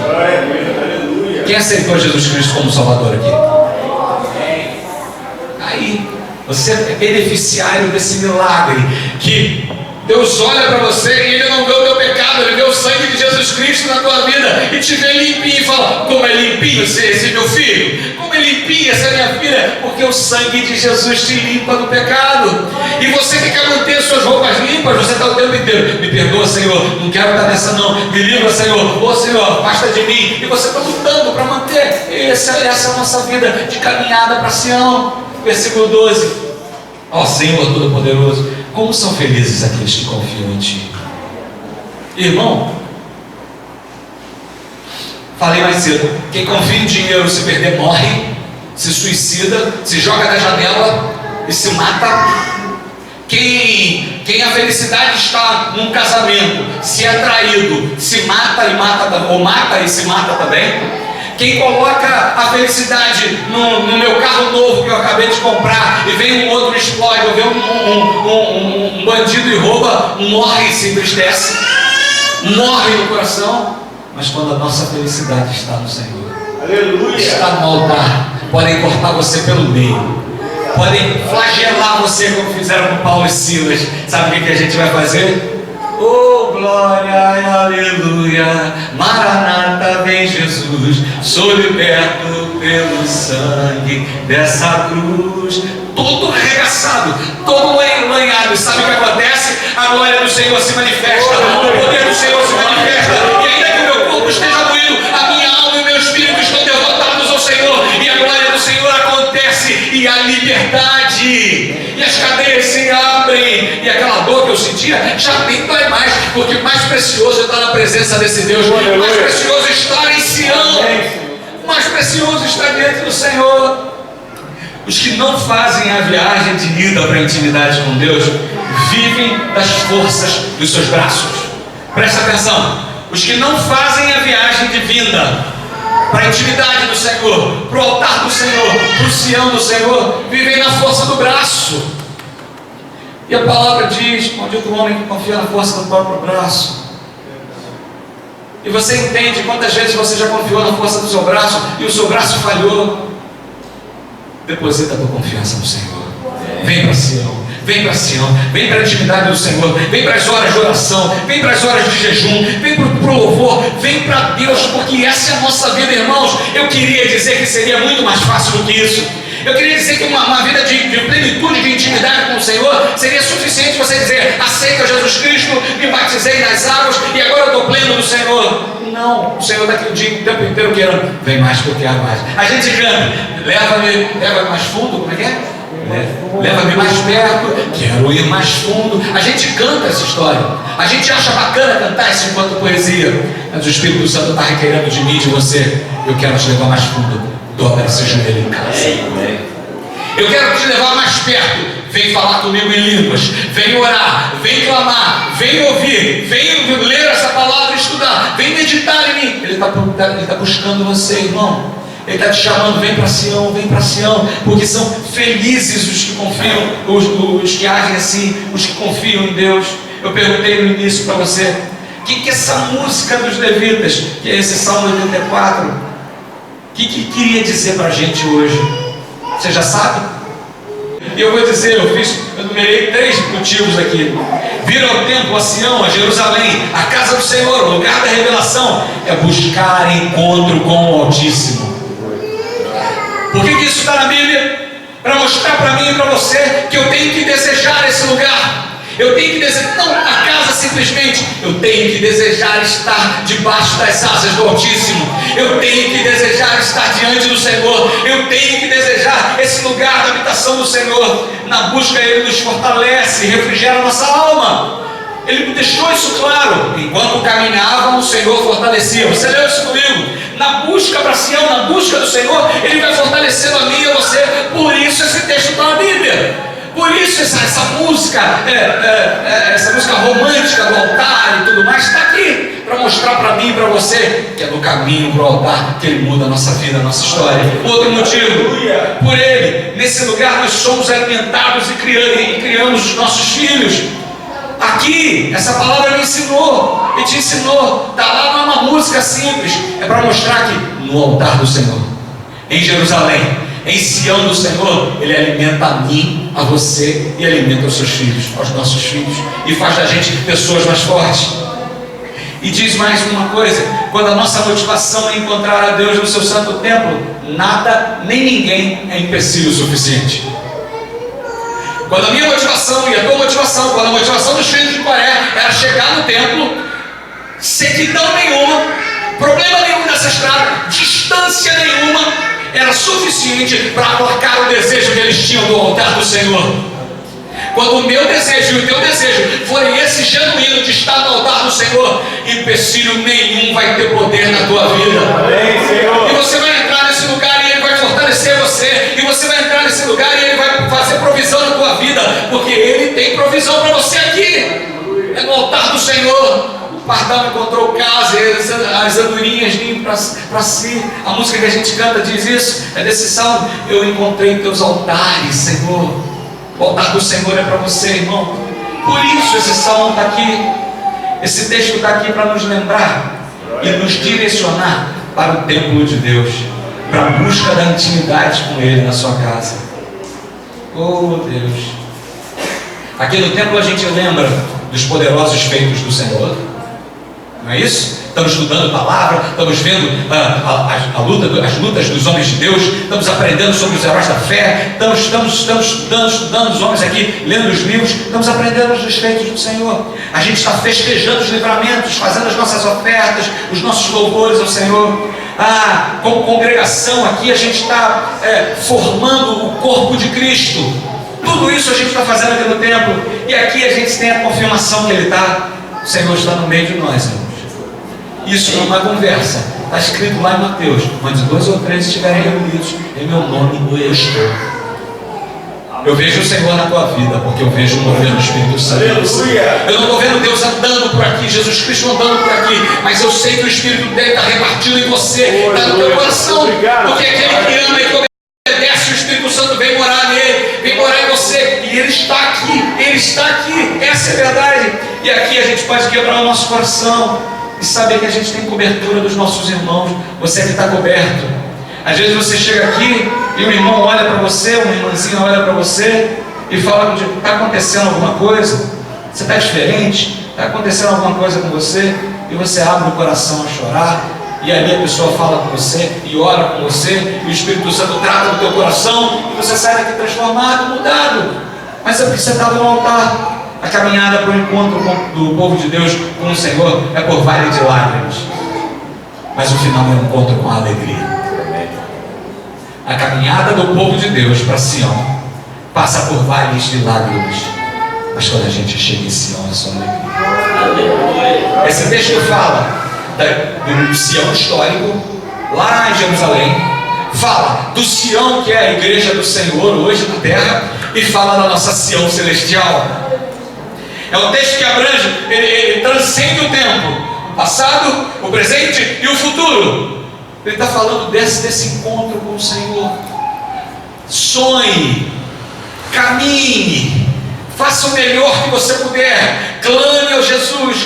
Quem aceitou Jesus Cristo como Salvador aqui? Aí, você é beneficiário desse milagre, que Deus olha para você e Ele não vê o teu pecado, Ele vê o sangue de Jesus Cristo na tua vida e te vê limpinho e fala: como é limpinho esse meu filho, como é limpinho essa minha filha, porque o sangue de Jesus te limpa do pecado. E você que quer manter suas roupas limpas, você está o tempo inteiro: me perdoa, Senhor, não quero estar nessa não, me livra, Senhor, ô Senhor, afasta de mim. E você está lutando para manter. Essa é a nossa vida de caminhada para Sião. Versículo 12: ó Senhor Todo-Poderoso, como são felizes aqueles que confiam em Ti. Irmão, falei mais cedo, quem confia em dinheiro, se perder, morre, se suicida, se joga da janela e se mata. Quem a felicidade está num casamento, se é traído, se mata e mata, ou mata e se mata também. Quem coloca a felicidade no meu carro novo que eu acabei de comprar, e vem um outro explode, ou vem um bandido e rouba, morre e se entristece, morre no coração. Mas quando a nossa felicidade está no Senhor, aleluia, está no altar, podem cortar você pelo meio, podem flagelar você como fizeram com Paulo e Silas. Sabe o que a gente vai fazer? Oh, glória, aleluia, Maranata, vem Jesus, sou liberto pelo sangue dessa cruz. Todo arregaçado, todo lanhado. E sabe o que acontece? A glória do Senhor se manifesta, o poder do Senhor se manifesta, e ainda que o meu corpo esteja moído, a minha alma e o meu espírito estão devotados ao Senhor, e a glória do Senhor acontece, e a liberdade, e as cadeias se abrem, e aquela dor que eu sentia já nem dói mais, porque mais precioso é estar na presença desse Deus, mais precioso é estar em Sião, mais precioso estar diante do Senhor. Os que não fazem a viagem de ida para a intimidade com Deus vivem das forças dos seus braços. Presta atenção. Os que não fazem a viagem de vinda para a intimidade do Senhor, para o altar do Senhor, para o Sião do Senhor, vivem na força do braço. E a palavra diz: maldito o homem que confia na força do próprio braço. E você entende quantas vezes você já confiou na força do seu braço e o seu braço falhou? Deposita a tua confiança no Senhor. Vem para Sião. Vem para Sião, vem para a intimidade do Senhor, vem para as horas de oração, vem para as horas de jejum, vem para o louvor, vem para Deus, porque essa é a nossa vida, irmãos. Eu queria dizer que seria muito mais fácil do que isso. Eu queria dizer que uma vida de plenitude, de intimidade com o Senhor, seria suficiente você dizer: aceita Jesus Cristo, me batizei nas águas e agora eu estou pleno do Senhor. Não, o Senhor está aqui o tempo inteiro querendo: vem mais que eu quero mais. A gente canta: leva-me mais fundo, como é que é? Leva-me mais perto, quero ir mais fundo. A gente canta essa história, a gente acha bacana cantar isso enquanto poesia, mas o Espírito Santo está requerendo de mim e de você: eu quero te levar mais fundo. Dobra esse joelho em casa. Eu quero te levar mais perto. Vem falar comigo em línguas, vem orar, vem clamar, vem ouvir, vem ler essa palavra e estudar, vem meditar em mim. Ele está buscando você, irmão. Ele está te chamando: vem para Sião, porque são felizes os que confiam, os que agem assim, os que confiam em Deus. Eu perguntei no início para você: o que é essa música dos levitas, que é esse Salmo 84, o que queria dizer para a gente hoje? Você já sabe? E eu vou dizer, eu numerei 3 motivos aqui. Vir ao templo, a Sião, a Jerusalém, a casa do Senhor, o lugar da revelação, é buscar encontro com o Altíssimo. Por que isso está na Bíblia? Para mostrar para mim e para você que eu tenho que desejar esse lugar. Eu tenho que desejar, não a casa simplesmente, eu tenho que desejar estar debaixo das asas do Altíssimo. Eu tenho que desejar estar diante do Senhor. Eu tenho que desejar esse lugar da habitação do Senhor. Na busca Ele nos fortalece, refrigera a nossa alma. Ele deixou isso claro. Enquanto caminhavam, o Senhor fortalecia. Você leu isso comigo? Na busca para Sião, na busca do Senhor, Ele vai fortalecendo a mim e a você. Por isso esse texto está na Bíblia. Por isso essa música, essa música romântica do altar e tudo mais, está aqui. Para mostrar para mim e para você que é no caminho para o altar que Ele muda a nossa vida, a nossa história. Outro motivo: por Ele, nesse lugar nós somos alimentados e criamos os nossos filhos. Aqui, essa palavra me ensinou e te ensinou. Está lá, não é uma música simples. É para mostrar que no altar do Senhor, em Jerusalém, em Sião do Senhor, Ele alimenta a mim, a você e alimenta os seus filhos, aos nossos filhos, e faz da gente pessoas mais fortes. E diz mais uma coisa: quando a nossa motivação é encontrar a Deus no seu santo templo, nada nem ninguém é empecilho suficiente. Quando a minha motivação e a tua motivação, quando a motivação dos filhos de Coré era chegar no templo, sequidão nenhuma, problema nenhum nessa estrada, distância nenhuma, era suficiente para aplacar o desejo que eles tinham do altar do Senhor. Quando o meu desejo e o teu desejo forem esse genuíno de estar no altar do Senhor, empecilho nenhum vai ter poder na tua vida. Amém, Senhor. E você vai entrar nesse lugar e Ele vai fortalecer você. E você vai entrar nesse lugar e Ele vai fazer provisão na tua vida, porque Ele tem provisão para você aqui. É no altar do Senhor. O pardal encontrou casa, as andorinhas vinham para si. A música que a gente canta diz isso, é desse salmo: eu encontrei teus altares, Senhor. O altar do Senhor é para você, irmão. Por isso esse salmo está aqui. Esse texto está aqui para nos lembrar e nos direcionar para o templo de Deus, para a busca da intimidade com Ele na sua casa. Oh Deus! Aqui no templo a gente lembra dos poderosos feitos do Senhor, não é isso? Estamos estudando a palavra, estamos vendo as lutas dos homens de Deus, estamos aprendendo sobre os heróis da fé, estamos estudando os homens aqui, lendo os livros, estamos aprendendo os feitos do Senhor. A gente está festejando os livramentos, fazendo as nossas ofertas, os nossos louvores ao Senhor. Como congregação aqui a gente está formando o corpo de Cristo. Tudo isso a gente está fazendo aqui no templo, e aqui a gente tem a confirmação que Ele está. O Senhor está no meio de nós, irmãos. Isso não é conversa, está escrito lá em Mateus: onde 2 ou 3 estiverem reunidos em meu nome, eu estou. Eu vejo o Senhor na tua vida, porque eu vejo o mover do Espírito Santo. Aleluia. Eu não estou vendo Deus andando por aqui, Jesus Cristo andando por aqui, mas eu sei que o Espírito dele está repartido em você, está no teu coração, porque aquele que ama e que obedece, o Espírito Santo vem morar nele, vem morar em você, e ele está aqui, essa é a verdade. E aqui a gente pode quebrar o nosso coração e saber que a gente tem cobertura dos nossos irmãos. Você que está coberto. Às vezes você chega aqui e um irmão olha para você, uma irmãzinha olha para você e fala contigo: está acontecendo alguma coisa? Você está diferente? Está acontecendo alguma coisa com você? E você abre o coração a chorar, e ali a pessoa fala com você e ora com você, e o Espírito Santo trata do teu coração, e você sai daqui transformado, mudado. Mas é porque você estava no altar. A caminhada para o encontro do povo de Deus com o Senhor é por vale de lágrimas, mas o final é um encontro com a alegria. A caminhada do povo de Deus para Sião passa por vales de lágrimas, mas quando a gente chega em Sião é só alegria. Esse texto fala do Sião histórico lá em Jerusalém, fala do Sião que é a igreja do Senhor hoje na terra, e fala da nossa Sião celestial. É um texto que abrange, ele transcende o tempo, o passado, o presente e o futuro. Ele está falando desse encontro com o Senhor. Sonhe, caminhe, faça o melhor que você puder, clame a Jesus,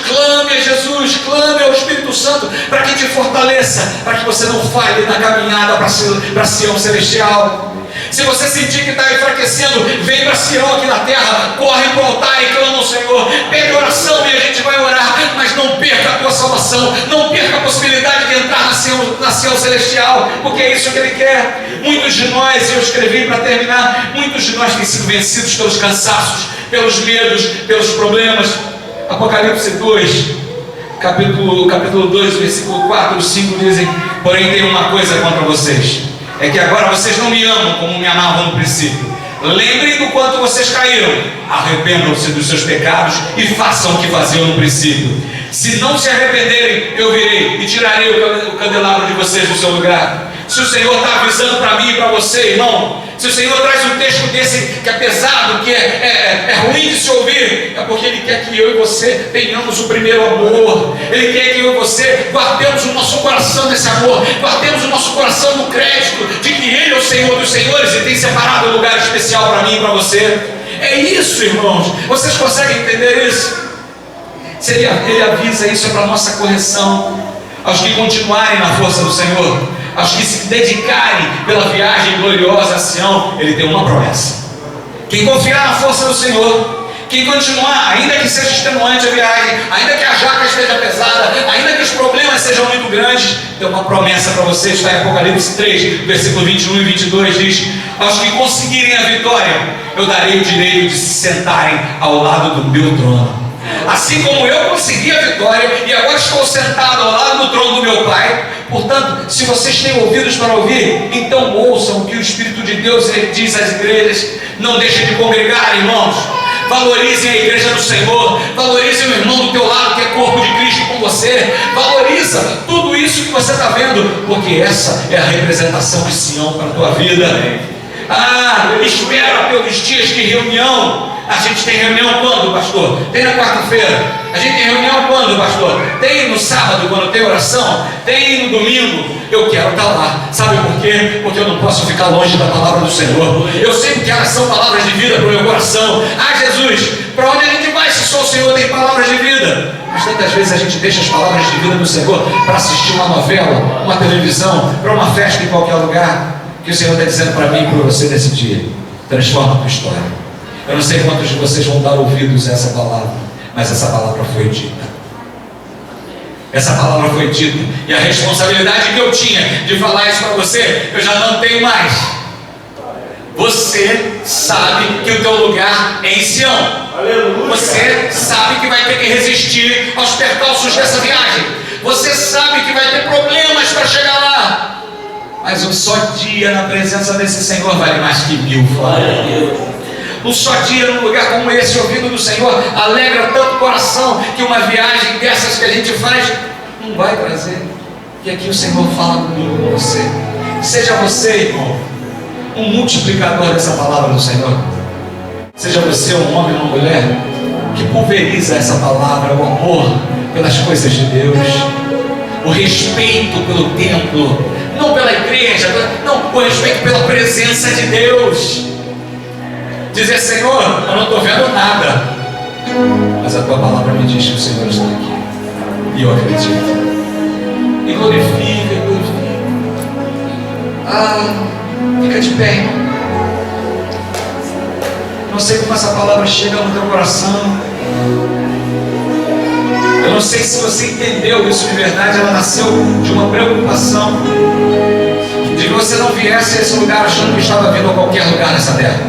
clame ao Espírito Santo para que te fortaleça, para que você não falhe na caminhada para Sião celestial. Se você sentir que está enfraquecendo, vem para Sião aqui na terra, corre para o altar e clama ao Senhor, pede oração e a gente vai orar, mas não perca a tua salvação, não perca a possibilidade de entrar na Sião celestial, porque é isso que Ele quer. Muitos de nós, eu escrevi para terminar, muitos de nós têm sido vencidos pelos cansaços, pelos medos, pelos problemas. Apocalipse 2, capítulo 2, versículo 4 e 5 dizem: porém tenho uma coisa contra vocês, é que agora vocês não me amam como me amavam no princípio. Lembrem do quanto vocês caíram, arrependam-se dos seus pecados e façam o que faziam no princípio. Se não se arrependerem, eu virei e tirarei o candelabro de vocês do seu lugar. Se o Senhor está avisando para mim e para você, irmão, se o Senhor traz um texto desse que é pesado, que é ruim de se ouvir, é porque Ele quer que eu e você tenhamos o primeiro amor. Ele quer que eu e você guardemos o nosso coração nesse amor, guardemos o nosso coração no crédito de que Ele é o Senhor dos senhores e tem separado um lugar especial para mim e para você. É isso, irmãos. Vocês conseguem entender isso? Ele avisa isso para a nossa correção. Aos que continuarem na força do Senhor, aos que se dedicarem pela viagem gloriosa a Sião, Ele tem uma promessa. Quem confiar na força do Senhor, quem continuar, ainda que seja extenuante a viagem, ainda que a jaca esteja pesada, ainda que os problemas sejam muito grandes, tem uma promessa para você. Está em Apocalipse 3, versículo 21 e 22, diz: aos que conseguirem a vitória, eu darei o direito de se sentarem ao lado do meu trono. Assim como eu consegui a vitória e agora estou sentado ao lado do trono do meu Pai. Portanto, se vocês têm ouvidos para ouvir, então ouçam o que o Espírito de Deus diz às igrejas. Não deixem de congregar, irmãos. Valorizem a igreja do Senhor. Valorizem o irmão do teu lado, que é corpo de Cristo com você. Valoriza tudo isso que você está vendo, porque essa é a representação de Sião para a tua vida. Espera pelos dias de reunião. A gente tem reunião quando, pastor? Tem na quarta-feira. A gente tem reunião quando, pastor? Tem no sábado, quando tem oração. Tem no domingo. Eu quero estar lá. Sabe por quê? Porque eu não posso ficar longe da palavra do Senhor. Eu sei que elas são palavras de vida para o meu coração. Jesus, para onde a gente vai se só o Senhor tem palavras de vida? Mas tantas vezes a gente deixa as palavras de vida do Senhor para assistir uma novela, uma televisão, para uma festa em qualquer lugar. O que o Senhor está dizendo para mim e para você nesse dia: transforma a tua história. Eu não sei quantos de vocês vão dar ouvidos a essa palavra, mas essa palavra foi dita. Essa palavra foi dita. E a responsabilidade que eu tinha de falar isso para você, eu já não tenho mais. Você sabe que o teu lugar é em Sião. Aleluia. Você sabe que vai ter que resistir aos percalços dessa viagem. Você sabe que vai ter problemas para chegar lá. Mas um só dia na presença desse Senhor vale mais que 1000 fora. Um só dia num lugar como esse, ouvindo do Senhor, alegra tanto o coração, que uma viagem dessas que a gente faz não vai trazer. E aqui o Senhor fala comigo, com você. Seja você, irmão, um multiplicador dessa palavra do Senhor. Seja você um homem ou uma mulher que pulveriza essa palavra, o amor pelas coisas de Deus, o respeito pelo templo, não pela igreja, não, o respeito pela presença de Deus. Dizer: Senhor, eu não estou vendo nada, mas a tua palavra me diz que o Senhor está aqui, e eu acredito. E glorifica, e glorifica. Fica de pé, irmão. Não sei como essa palavra chega no teu coração. Eu não sei se você entendeu isso de verdade. Ela nasceu de uma preocupação de que você não viesse a esse lugar achando que estava vindo a qualquer lugar nessa terra.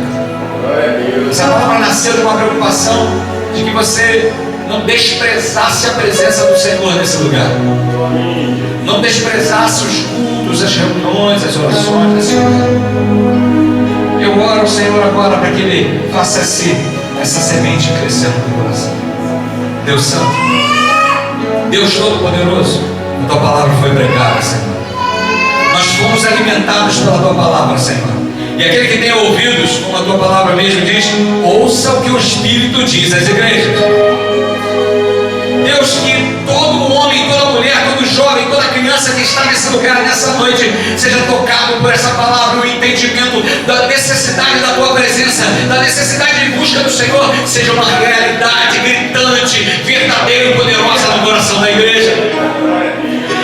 Essa palavra nasceu de uma preocupação de que você não desprezasse a presença do Senhor nesse lugar, não desprezasse os cultos, as reuniões, as orações nesse lugar. Eu oro ao Senhor agora para que Ele faça essa semente crescer no teu coração. Deus Santo, Deus Todo-Poderoso, a Tua palavra foi pregada, Senhor. Nós fomos alimentados pela Tua palavra, Senhor. E aquele que tem ouvidos, como a Tua palavra mesmo diz, ouça o que o Espírito diz às igrejas. Deus, que todo homem, toda mulher, todo jovem, toda criança que está nesse lugar, nessa noite, seja tocado por essa palavra, o entendimento da necessidade da Tua presença, da necessidade de busca do Senhor, seja uma realidade gritante, verdadeira e poderosa no coração da igreja.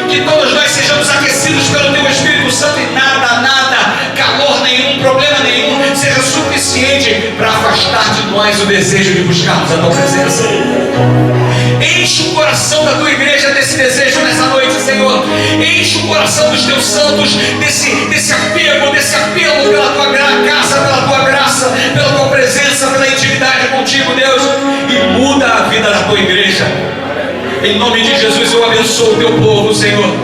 Que todos nós sejamos aquecidos pelo Teu Espírito Santo e nada, calor nenhum, problema nenhum, seja suficiente para afastar de nós o desejo de buscarmos a Tua presença. Enche o coração da Tua igreja desse desejo nessa noite, Senhor. Enche o coração dos Teus santos desse apego, desse apelo pela Tua casa, pela Tua graça, pela Tua presença, pela intimidade contigo, Deus. E muda a vida da Tua igreja. Em nome de Jesus, eu abençoo o Teu povo, Senhor.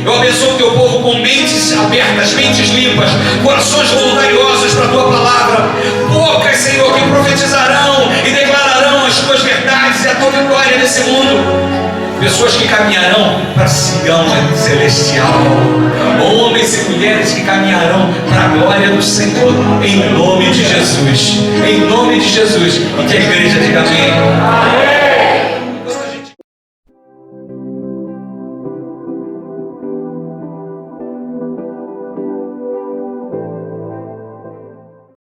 Eu abençoo o Teu povo com mentes abertas, mentes limpas, corações voluntariosos para a Tua palavra, bocas, Senhor, que profetizarão e declararão as Tuas verdades e a Tua vitória nesse mundo. Pessoas que caminharão para Sião celestial, homens e mulheres que caminharão para a glória do Senhor, em nome de Jesus, em nome de Jesus. E que a igreja diga amém.